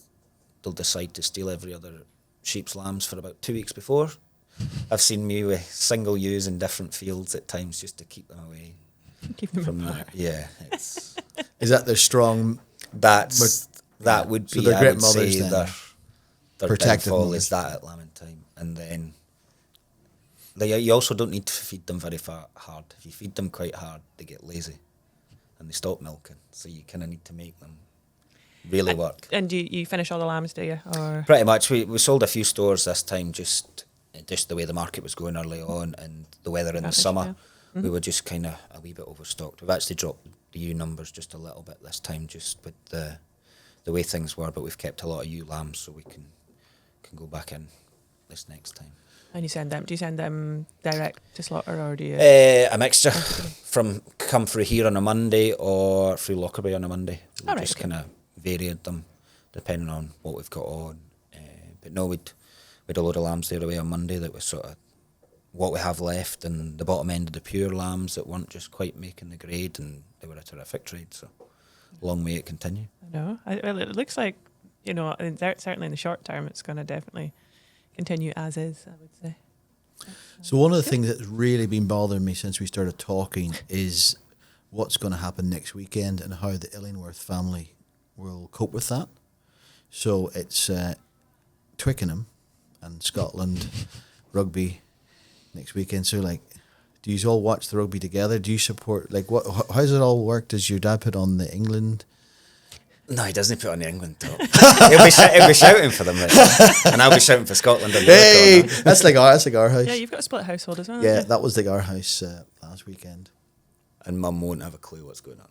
they'll decide to steal every other sheep's lambs for about 2 weeks before. I've seen me with single ewes in different fields at times just to keep them away. Keep them from that. Yeah. Is that their strong? That would be. So they're great mothers. Then. Their protective downfall is that at lambing time, and then you also don't need to feed them very hard. If you feed them quite hard, they get lazy. And they stop milking, so you kind of need to make them really work. And you finish all the lambs, do you? Or? Pretty much. We sold a few stores this time, just the way the market was going early on and the weather in the summer. Yeah. Mm-hmm. We were just kind of a wee bit overstocked. We've actually dropped the ewe numbers just a little bit this time, just with the way things were, but we've kept a lot of ewe lambs, so we can go back in this next time. And do you send them direct to slaughter, or do you? A mixture come through here on a Monday or through Lockerbie on a Monday. We just kind of varied them depending on what we've got on. But no, we'd a load of lambs there away on Monday that was sort of what we have left, and the bottom end of the pure lambs that weren't just quite making the grade, and they were a terrific trade. So long may it continue. I know. It looks like certainly in the short term, it's going to definitely continue as is, I would say. So one of the things that's really been bothering me since we started talking is what's going to happen next weekend and how the Illingworth family will cope with that. So it's Twickenham and Scotland rugby next weekend. So do you all watch the rugby together? Do you support, how does it all work? Does your dad put on the England? No, he doesn't put on the England top. he'll be shouting for them, and I'll be shouting for Scotland. Hey, that's like our house. Yeah, you've got a split household as well. Yeah, that was our house last weekend. And Mum won't have a clue what's going on.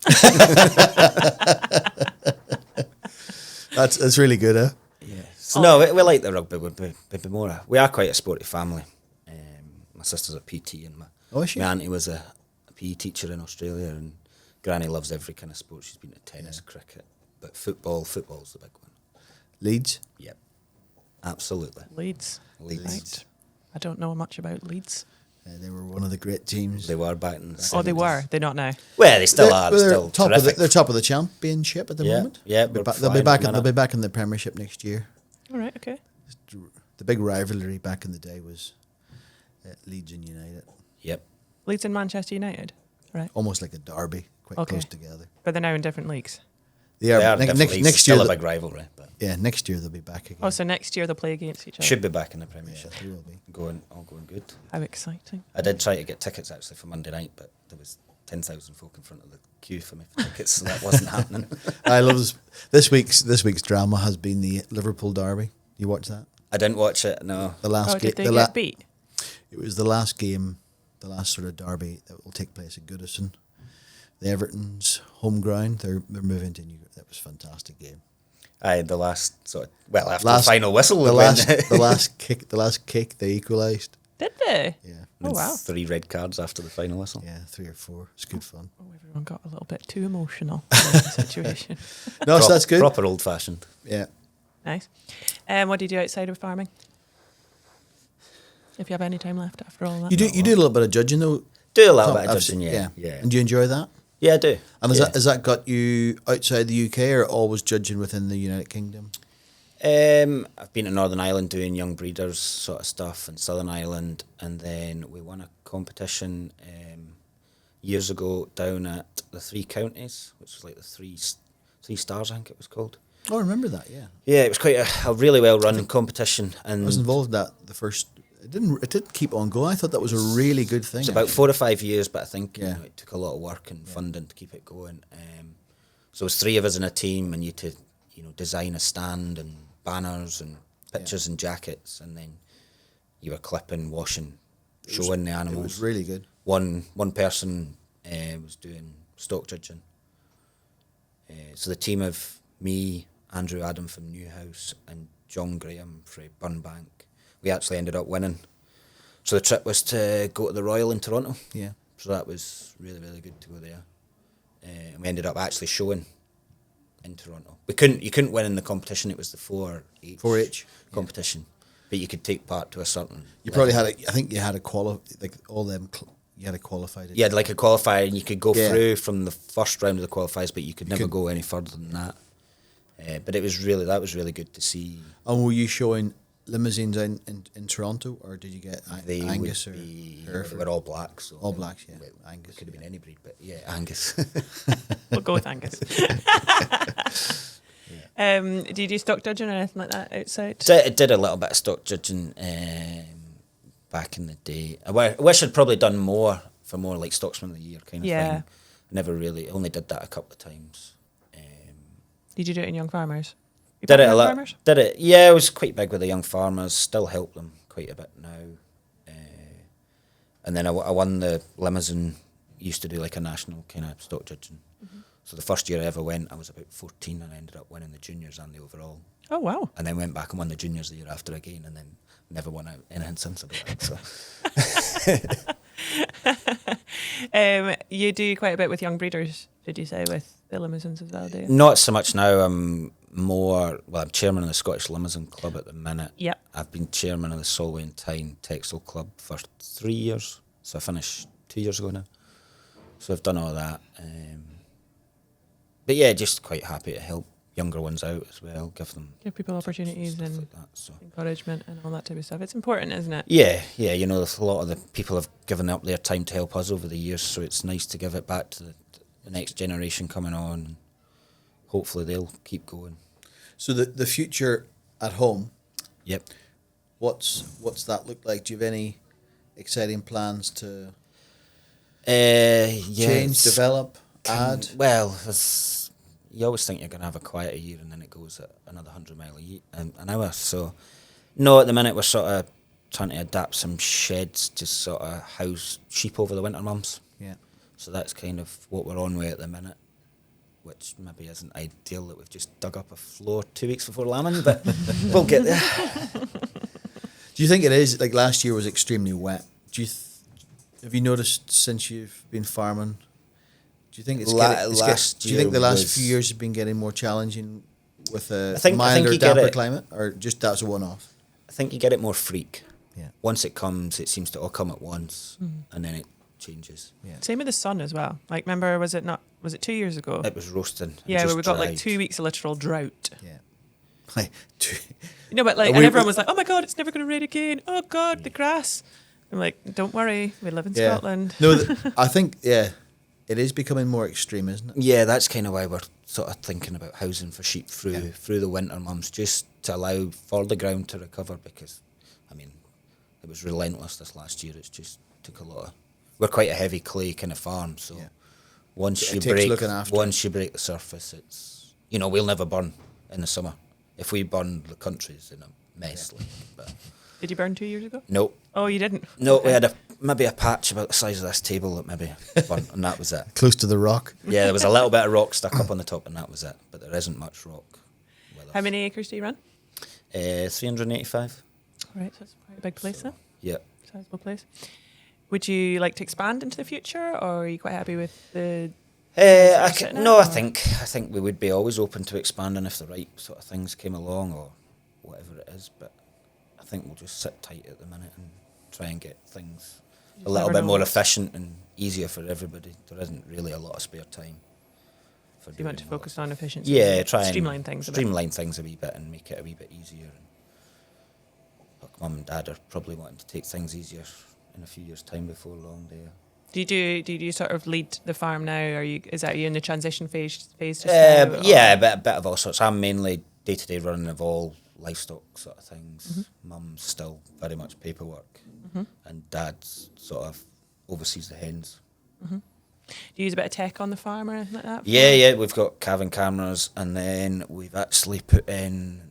That's really good, Yeah. So no, we like the rugby. We are quite a sporty family. My sister's a PT, and my auntie was a PE teacher in Australia, and Granny loves every kind of sport. She's been to tennis, cricket. But football's the big one. Leeds? Yep. Absolutely. Leeds. Right. I don't know much about Leeds. They were one of the great teams. They were back in the 70s. Oh, they were? They're not now? Well, they still are. They're top terrific. They're top of the championship at the moment. Yeah, they'll be back in the Premiership next year. All right, okay. The big rivalry back in the day was Leeds and United. Yep. Leeds and Manchester United, right? Almost like a derby, quite close together. But they're now in different leagues. They are next year. Still a big rivalry. But next year they'll be back again. Oh, so next year they'll play against each other. Should be back in the Premiership. Yeah, they will be. All going good. How exciting! I did try to get tickets actually for Monday night, but there was 10,000 folk in front of the queue for me for tickets, so that wasn't happening. I love this week's drama has been the Liverpool derby. You watch that? I didn't watch it. No. The last game. Did they get beat? It was the last game, the last sort of derby that will take place at Goodison. The Everton's home ground. They're moving to New. That was a fantastic game. Aye, the last after the final whistle, the last kick, they equalised. Did they? Yeah. Oh wow! 3 red cards after the final whistle. Yeah, 3 or 4. It's good fun. Oh, everyone got a little bit too emotional in the situation. No, so that's good. Proper old fashioned. Yeah. Nice. What do you do outside of farming? If you have any time left after all that. You do a little bit of judging though. Do a little bit of judging, yeah. And do you enjoy that? Yeah, I do. And has that got you outside the UK or always judging within the United Kingdom? I've been to Northern Ireland doing young breeders sort of stuff, and Southern Ireland, and then we won a competition years ago down at the Three Counties, which was like the three stars, I think it was called. Oh, I remember that. Yeah. Yeah, it was quite a really well run competition, and I was involved in that the first. It didn't keep on going. I thought that was a really good thing. It's about 4 or 5 years, but I think you know, it took a lot of work and funding to keep it going. So it was 3 of us in a team, and you had to design a stand and banners and pictures and jackets, and then you were clipping, washing, showing the animals. It was really good. One person was doing stock judging. So the team of me, Andrew Adam from Newhouse, and John Graham from Burnbank, we actually ended up winning. So the trip was to go to the Royal in Toronto. Yeah. So that was really, really good to go there. And we ended up actually showing in Toronto. You couldn't win in the competition. It was the 4H competition, but you could take part to a certain. You probably had I think you had a you had a qualified. You had like a qualifier, and you could go through from the first round of the qualifiers, but you could never go any further than that. But that was really good to see. And were you showing limousines in Toronto, or did you get Angus or Hereford? They were all blacks. So all blacks, yeah. Angus could have been any breed, but yeah, Angus. We'll go with Angus. Did you do stock judging or anything like that outside? Did a little bit of stock judging back in the day. I wish I'd probably done more for more like Stocksman of the Year kind of thing. Never really, only did that a couple of times. Did you do it in Young Farmers? Did it a lot. Did it? Yeah, I was quite big with the young farmers. Still help them quite a bit now. And then I won the Limousin. Used to do like a national kind of stock judging. Mm-hmm. So the first year I ever went, I was about 14, and I ended up winning the juniors and the overall. Oh wow! And then went back and won the juniors the year after again, and then never won anything since about it. So. You do quite a bit with young breeders, did you say, with the Limousins as well, do you? Not so much now. I'm chairman of the Scottish Limousin Club at the minute. Yep. I've been chairman of the Solway and Tyne Texel Club for 3 years. So I finished 2 years ago now. So I've done all that. But yeah, just quite happy to help younger ones out as well, give people opportunities and like that, encouragement and all that type of stuff. It's important, isn't it? Yeah, a lot of the people have given up their time to help us over the years, so it's nice to give it back to the next generation coming on, and hopefully they'll keep going. So the future at home. Yep. What's that look like? Do you have any exciting plans to change, develop, add? Well, you always think you're going to have a quieter year, and then it goes at another 100 mile an hour. So, no, at the minute we're sort of trying to adapt some sheds to sort of house sheep over the winter months. Yeah. So that's kind of what we're on with at the minute, which maybe isn't ideal that we've just dug up a floor 2 weeks before lambing, but we'll get there. Do you think it is, like last year was extremely wet? Have you noticed since you've been farming? Do you think do you think the last few years have been getting more challenging with a milder, damper climate, or just that's a one-off? I think you get it more freak. Yeah. Once it comes, it seems to all come at once, and then it changes. Yeah. Same with the sun as well. Like, remember, was it 2 years ago? It was roasting. Yeah, where we got like 2 weeks of literal drought. Yeah. But like, and everyone was like, "Oh my God, it's never going to rain again. Oh God, the grass." I'm like, "Don't worry, we live in Scotland." No, I think it is becoming more extreme, isn't it? Yeah, that's kind of why we're sort of thinking about housing for sheep through the winter months, just to allow for the ground to recover, because, I mean, it was relentless this last year. It's just took a lot of... We're quite a heavy clay kind of farm, so once you break the surface, it's... we'll never burn in the summer. If we burn, the country's in a mess. Yeah. But did you burn 2 years ago? No. Oh, you didn't? No, we had maybe a patch about the size of this table that maybe burnt, and that was it. Close to the rock? Yeah, there was a little bit of rock stuck up on the top, and that was it. But there isn't much rock with us. How many acres do you run? 385. All right, so it's quite a big place then. Yeah. Sizable place. Would you like to expand into the future, or are you quite happy with the... I think we would be always open to expanding if the right sort of things came along, or whatever it is, but I think we'll just sit tight at the minute and try and get things a little bit more efficient and easier for everybody. There isn't really a lot of spare time. So you want to focus on efficiency? Yeah, try and streamline things a wee bit and make it a wee bit easier. Look, Mum and Dad are probably wanting to take things easier in a few years' time before long. Do you sort of lead the farm now? Is that you in the transition phase just now? Yeah, a bit of all sorts. I'm mainly day-to-day running of all livestock sort of things. Mum's still very much paperwork, and Dad sort of oversees the hens. Do you use a bit of tech on the farm or anything like that? Yeah, we've got calving cameras, and then we've actually put in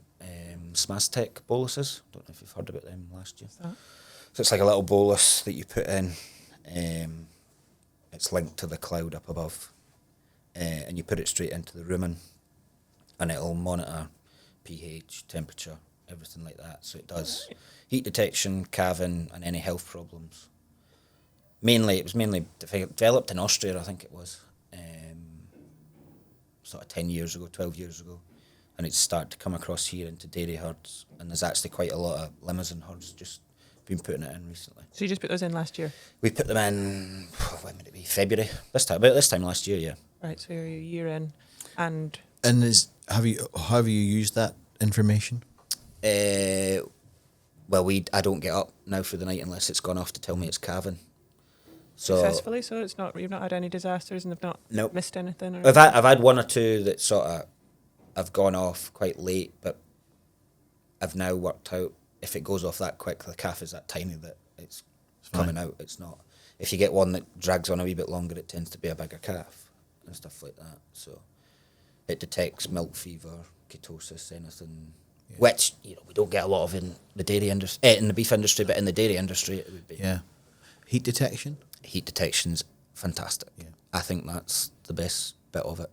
SmazTech boluses. Don't know if you've heard about them last year. So it's like a little bolus that you put in. It's linked to the cloud up above, and you put it straight into the rumen, and it'll monitor pH, temperature, everything like that. So it does heat detection, calving, and any health problems. It was mainly developed in Austria, I think it was, sort of 10 years ago, 12 years ago. And it's started to come across here into dairy herds. And there's actually quite a lot of Limousin herds just been putting it in recently. So you just put those in last year? We put them in, when would it be, February? About this time last year, yeah. Right, so you're a year in. And have you used that information? Well, I don't get up now for the night unless it's gone off to tell me it's calving. So successfully, so it's not, you've not had any disasters and they've not missed anything? Or I've had one or two that sort of have gone off quite late, but I've now worked out if it goes off that quick, the calf is that tiny that it's coming out. It's not. If you get one that drags on a wee bit longer, it tends to be a bigger calf and stuff like that. So it detects milk fever, ketosis, anything, which we don't get a lot of in the dairy industry, in the beef industry, but in the dairy industry it would be. Yeah. Heat detection? Heat detection's fantastic. Yeah. I think that's the best bit of it.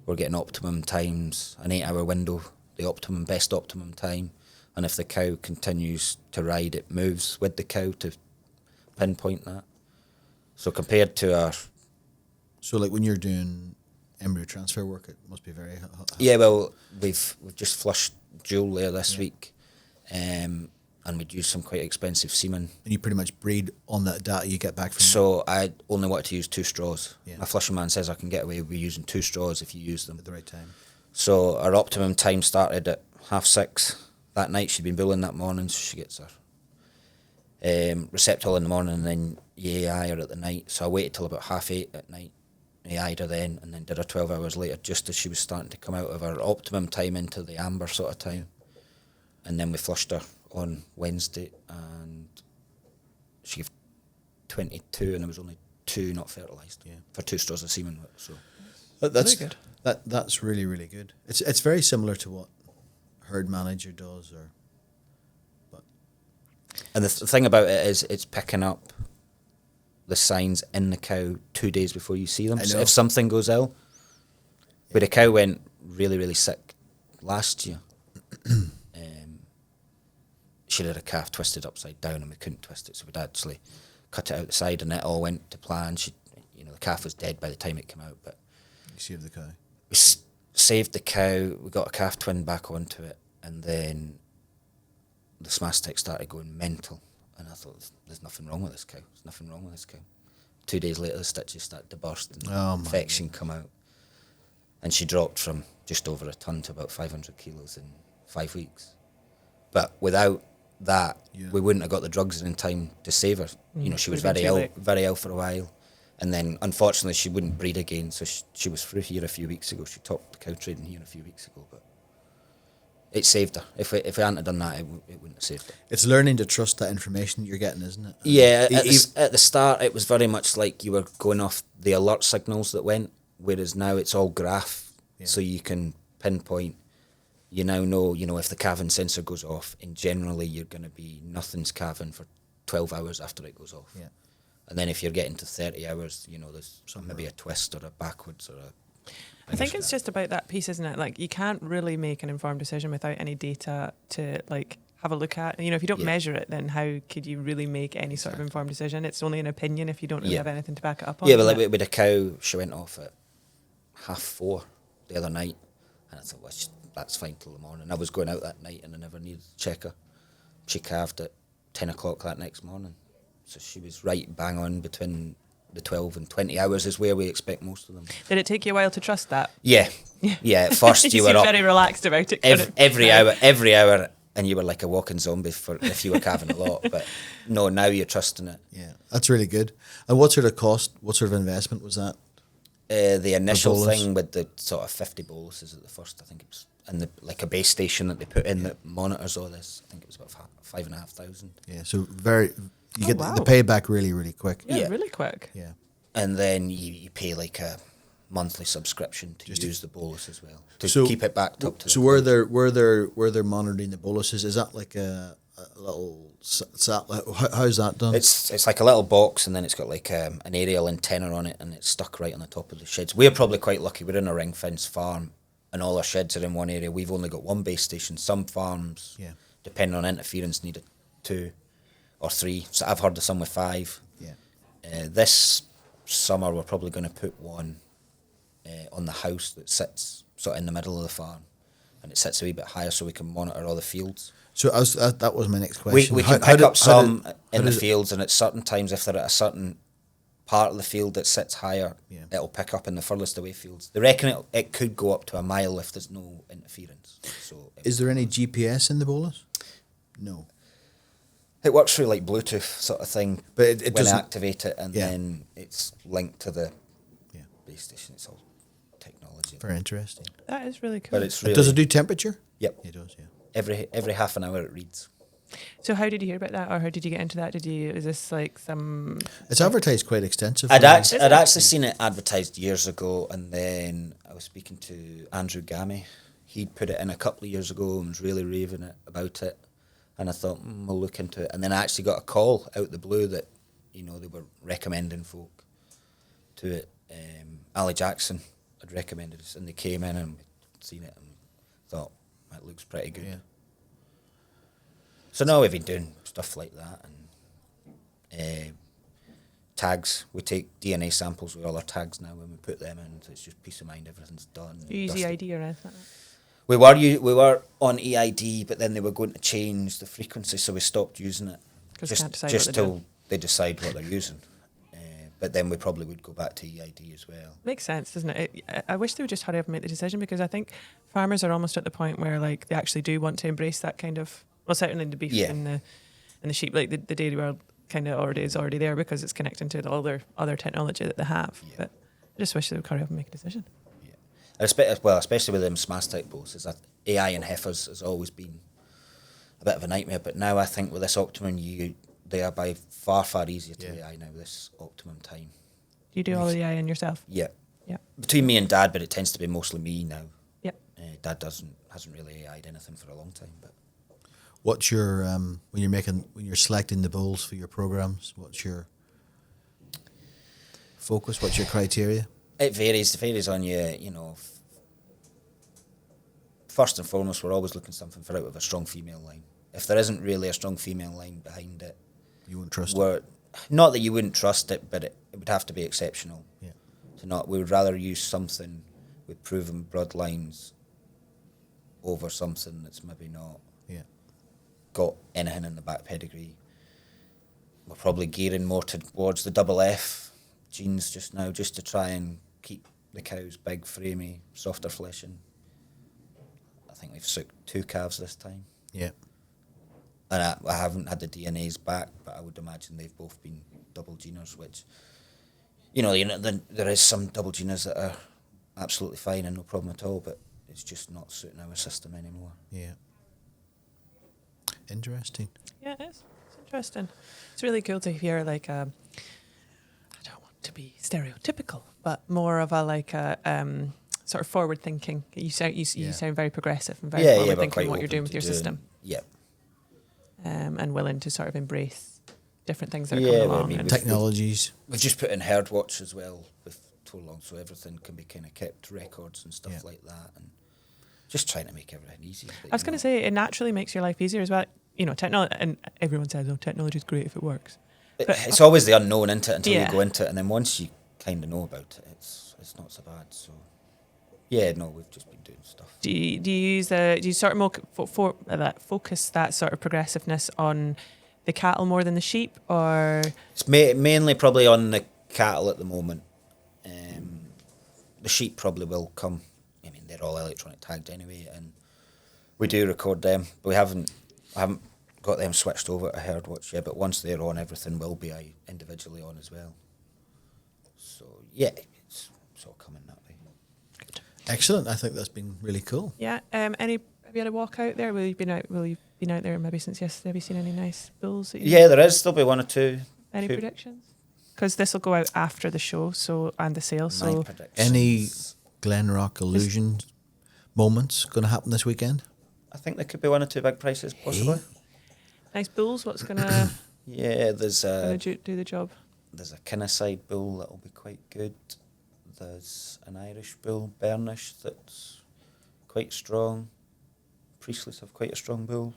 We're getting optimum times, an 8-hour window, the best optimum time. And if the cow continues to ride, it moves with the cow to pinpoint that. So compared to our... So like when you're doing embryo transfer work, it must be very... Yeah, well, we've just flushed Jewel there this week. And we'd use some quite expensive semen. And you pretty much breed on that data you get back from... So I only wanted to use 2 straws. Yeah. My flushing man says I can get away with using 2 straws if you use them. At the right time. So our optimum time started at 6:30 that night. She'd been bulling that morning, so she gets her receptal in the morning and then you eye her at the night. So I waited till about 8:30 at night. I eyed her then and then did her 12 hours later just as she was starting to come out of her optimum time into the amber sort of time. And then we flushed her on Wednesday and she gave 22 and there was only 2 not fertilised for 2 straws of semen. So that's very good. That's really, really good. It's very similar to what herd manager does, and the thing about it is it's picking up the signs in the cow 2 days before you see them. So if something goes ill, but a cow went really, really sick last year. She had a calf twisted upside down and we couldn't twist it, so we'd actually cut it out the side and it all went to plan. The calf was dead by the time it came out, but you saved the cow. We saved the cow. We got a calf twin back onto it, and then the SmazTech started going mental. And I thought, there's nothing wrong with this cow. There's nothing wrong with this cow. 2 days later, the stitches started to burst and infection come out. And she dropped from just over a ton to about 500 kilos in 5 weeks. But without that, we wouldn't have got the drugs in time to save her. She was very ill for a while. And then, unfortunately, she wouldn't breed again, so she was through here a few weeks ago. She topped the cow trading here a few weeks ago, but it saved her. If we hadn't done that, it wouldn't have saved her. It's learning to trust that information you're getting, isn't it? Yeah, at the start, it was very much like you were going off the alert signals that went, whereas now it's all graph, so you can pinpoint. You now know, if the calving sensor goes off, and generally you're going to be nothing's calving for 12 hours after it goes off. Yeah. And then if you're getting to 30 hours, there's maybe a twist or a backwards or a... I think it's just about that piece, isn't it? Like, you can't really make an informed decision without any data to, have a look at. If you don't measure it, then how could you really make any sort of informed decision? It's only an opinion if you don't really have anything to back it up on. Yeah, but with a cow, she went off at 4:30 the other night, and I thought, well, that's fine till the morning. I was going out that night and I never needed to check her. She calved at 10 o'clock that next morning. So she was right bang on between the 12 and 20 hours is where we expect most of them. Did it take you a while to trust that? Yeah. At first you were up very relaxed about it. every hour, and you were like a walking zombie if you were calving a lot. But no, now you're trusting it. Yeah, that's really good. And what sort of cost, what sort of investment was that? The initial thing with the sort of 50 boluses at the first, I think it was, and like a base station that they put in that monitors all this. I think it was about 5,500. Yeah, so you get the payback really, really quick. Yeah, really quick. Yeah. And then you pay like a monthly subscription to use the bolus as well to keep it backed up to. So where they're monitoring the boluses, is that like a little satellite? How's that done? It's like a little box, and then it's got like an aerial antenna on it, and it's stuck right on the top of the sheds. We're probably quite lucky. We're in a ring fence farm, and all our sheds are in one area. We've only got one base station. Some farms, depending on interference, need 2 or 3. So I've heard of some with 5. Yeah. This summer we're probably going to put one on the house that sits sort of in the middle of the farm, and it sits a wee bit higher so we can monitor all the fields. So that was my next question. We can pick up some in the fields, and at certain times, if they're at a certain part of the field that sits higher, it'll pick up in the furthest away fields. They reckon it could go up to a mile if there's no interference. So is there any GPS in the bolus? No. It works through like Bluetooth sort of thing, but it when doesn't activate it, and then it's linked to the base station. It's all technology. Very interesting. That is really cool. But it's really, does it do temperature? Yep, it does. Yeah. Every half an hour it reads. So how did you hear about that, or how did you get into that? Is this like some? It's advertised quite extensively. I'd actually seen it advertised years ago, and then I was speaking to Andrew Gammy. He'd put it in a couple of years ago and was really raving about it. And I thought, we'll look into it. And then I actually got a call out the blue that, they were recommending folk to it. Ali Jackson had recommended us, and they came in and seen it and thought, that looks pretty good. Yeah. So now we've been doing stuff like that, and tags. We take DNA samples with all our tags now when we put them in, so it's just peace of mind, everything's done. You use EID or anything? We were on EID, but then they were going to change the frequency, so we stopped using it. Just till they decide what they're using. But then we probably would go back to EID as well. Makes sense, doesn't it? I wish they would just hurry up and make the decision, because I think farmers are almost at the point where like they actually do want to embrace that kind of, well, certainly the beef and the sheep, like the dairy world kind of is already there because it's connecting to all their other technology that they have. Yeah. But I just wish they would hurry up and make a decision. Especially with them smash type bosses, AI and heifers has always been a bit of a nightmare. But now I think with this optimum, they are by far easier to AI now with this optimum time. Do you do all the AI in yourself? Yeah. Between me and Dad, but it tends to be mostly me now. Yeah. Dad hasn't really AI'd anything for a long time. But what's your when you're selecting the bulls for your programs? What's your focus? What's your criteria? It varies. It varies on you. First and foremost, we're always looking something for out of a strong female line. If there isn't really a strong female line behind it, you wouldn't trust it. Not that you wouldn't trust it, but it would have to be exceptional. Yeah. We would rather use something with proven bloodlines over something that's maybe not got anything in the back pedigree. We're probably gearing more towards the double F genes just now, just to try and keep the cows big, framey, softer fleshing. I think we've sucked 2 calves this time. Yeah. And I haven't had the DNAs back, but I would imagine they've both been double geners, which, there is some double geners that are absolutely fine and no problem at all, but it's just not suiting our system anymore. Yeah. Interesting. Yeah, it is. It's interesting. It's really cool to hear, I don't want to be stereotypical, but more of a sort of forward thinking. You sound very progressive and very forward thinking in what you're doing with your system. Yeah. And willing to sort of embrace different things that are coming along. And technologies. We've just put in herd watch as well with Torlong, so everything can be kind of kept records and stuff like that, and just trying to make everything easy. I was going to say, it naturally makes your life easier as well. Technology, and everyone says, technology is great if it works. But it's always the unknown into it until you go into it, and then once you kind of know about it, it's not so bad. So, we've just been doing stuff. Do you use do you sort of focus that sort of progressiveness on the cattle more than the sheep, or it's mainly probably on the cattle at the moment. The sheep probably will come. I mean, they're all electronic tagged anyway, and we do record them, but I haven't got them switched over to herd watch yet. But once they're on, everything will be individually on as well. So yeah, it's all coming that way. Excellent. I think that's been really cool. Yeah. Have you had a walk out there? Will you been out there maybe since yesterday? Have you seen any nice bulls? Yeah, there is. There'll be one or two. Any predictions? Because this will go out after the show, and the sale. So any Glenrock illusion moments going to happen this weekend? I think there could be one or two big prices possibly. Nice bulls. What's gonna? Yeah, there's gonna do the job. There's a Kinneside bull that'll be quite good. There's an Irish bull, Bernish, that's quite strong. Priestleys have quite a strong bull.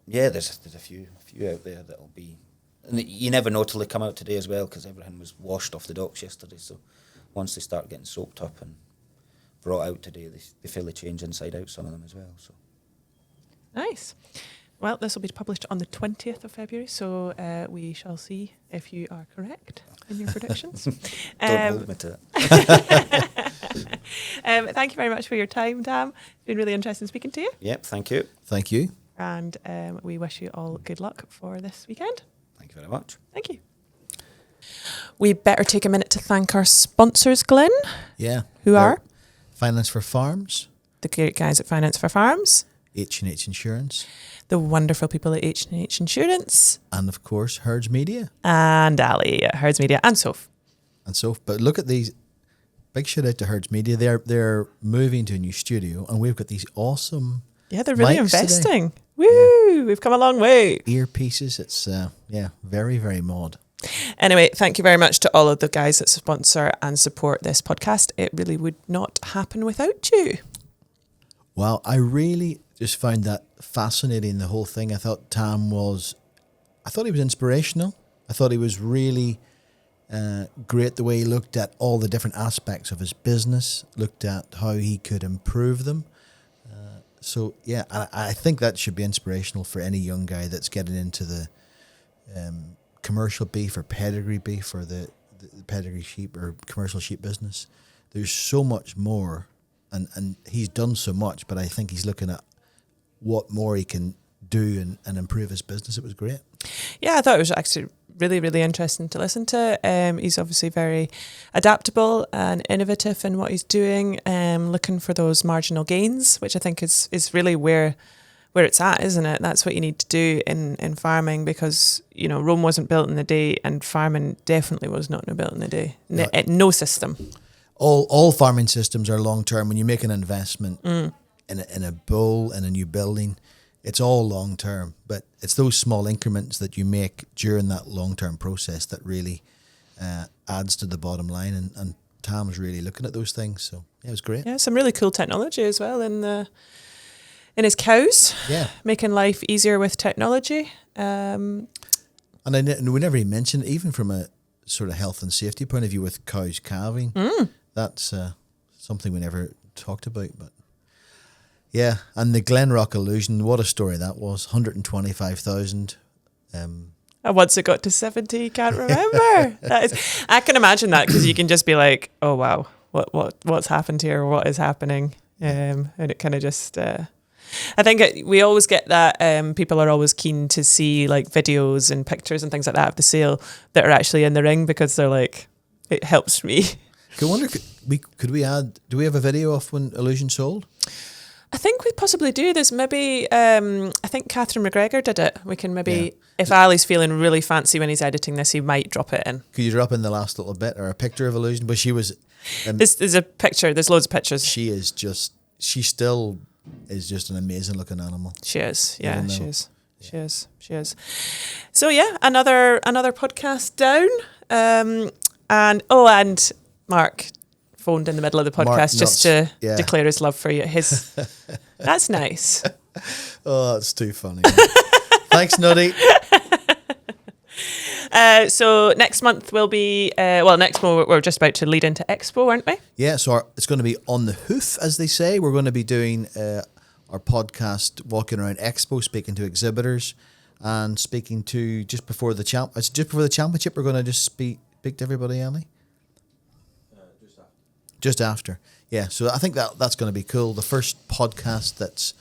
Yeah, there's a few out there that'll be, and you never know till they come out today as well, because everything was washed off the docks yesterday. So once they start getting soaked up and brought out today, they fairly change inside out, some of them as well. So nice. Well, this will be published on the 20th of February, so we shall see if you are correct in your predictions. Don't hold me to it. Thank you very much for your time, Dan. It's been really interesting speaking to you. Yep, thank you. Thank you. And we wish you all good luck for this weekend. Thank you very much. Thank you. We better take a minute to thank our sponsors, Glyn. Yeah. Who are? Finance for Farms. The great guys at Finance for Farms. H&H Insurance. The wonderful people at H&H Insurance. And of course, Herds Media. And Ali at Herds Media. And Soph. But look at these. Big shout out to Herds Media. They're moving to a new studio, and we've got these awesome. Yeah, they're really investing. Today. Woo! Yeah. We've come a long way. Earpieces. It's very, very mod. Anyway, thank you very much to all of the guys that sponsor and support this podcast. It really would not happen without you. Well, I really just found that fascinating, the whole thing. I thought he was inspirational. I thought he was really great the way he looked at all the different aspects of his business, looked at how he could improve them. So, yeah, I think that should be inspirational for any young guy that's getting into the commercial beef or pedigree beef or the pedigree sheep or commercial sheep business. There's so much more, and he's done so much, but I think he's looking at what more he can do and improve his business. It was great. Yeah, I thought it was actually really, really interesting to listen to. He's obviously very adaptable and innovative in what he's doing, looking for those marginal gains, which I think is really where it's at, isn't it? That's what you need to do in farming, because, you know, Rome wasn't built in a day, and farming definitely was not built in a day. No system. All farming systems are long term. When you make an investment in a bull, in a new building, it's all long term. But it's those small increments that you make during that long term process that really adds to the bottom line. And Tom's really looking at those things. So yeah, it was great. Yeah, some really cool technology as well in his cows. Yeah, making life easier with technology. And we never even mentioned, even from a sort of health and safety point of view with cows calving. That's something we never talked about, but yeah. And the Glenrock illusion, what a story that was. 125,000. Once it got to 70, can't remember. I can imagine that, because you can just be like, oh wow, what's happened here? What is happening? And it kind of just. I think we always get that people are always keen to see like videos and pictures and things like that of the sale that are actually in the ring, because they're like, it helps me. I wonder, could we add? Do we have a video of when Illusion sold? I think we possibly do. There's maybe, I think Catherine McGregor did it. We can maybe, if Ali's feeling really fancy when he's editing this, he might drop it in. Could you drop in the last little bit or a picture of Illusion? But she was. There's a picture. There's loads of pictures. She still is just an amazing looking animal. She is. Yeah, she is. She is. So yeah, another podcast down. And Mark phoned in the middle of the podcast just to declare his love for you. That's nice. Oh, that's too funny. Thanks, Nutty. So next month will be, next month we're just about to lead into Expo, aren't we? Yeah, so it's going to be on the hoof, as they say. We're going to be doing our podcast, walking around Expo, speaking to exhibitors, and speaking to just before the championship. We're going to just speak to everybody, Emily. Just after. Yeah, so I think that's going to be cool. The first podcast that's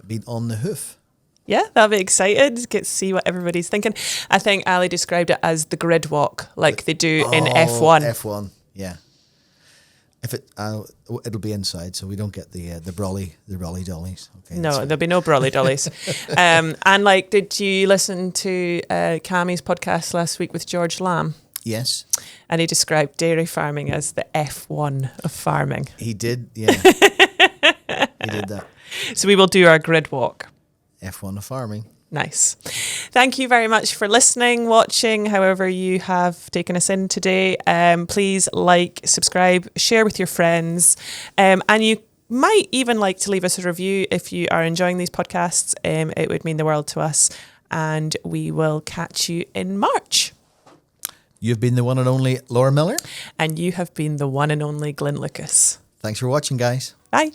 been on the hoof. Yeah, that'll be excited. Get to see what everybody's thinking. I think Ali described it as the grid walk, like they do in F1. F1, yeah. If it'll be inside, so we don't get the brolly dollies. Okay, no, there'll be no brolly dollies. And like, did you listen to Cammie's podcast last week with George Lamb? Yes. And he described dairy farming as the F1 of farming. He did, yeah. He did that. So we will do our grid walk. F1 of farming. Nice. Thank you very much for listening, watching, however you have taken us in today. Please like, subscribe, share with your friends. And you might even like to leave us a review if you are enjoying these podcasts. It would mean the world to us. And we will catch you in March. You've been the one and only Laura Miller. And you have been the one and only Glyn Lucas. Thanks for watching, guys. Bye.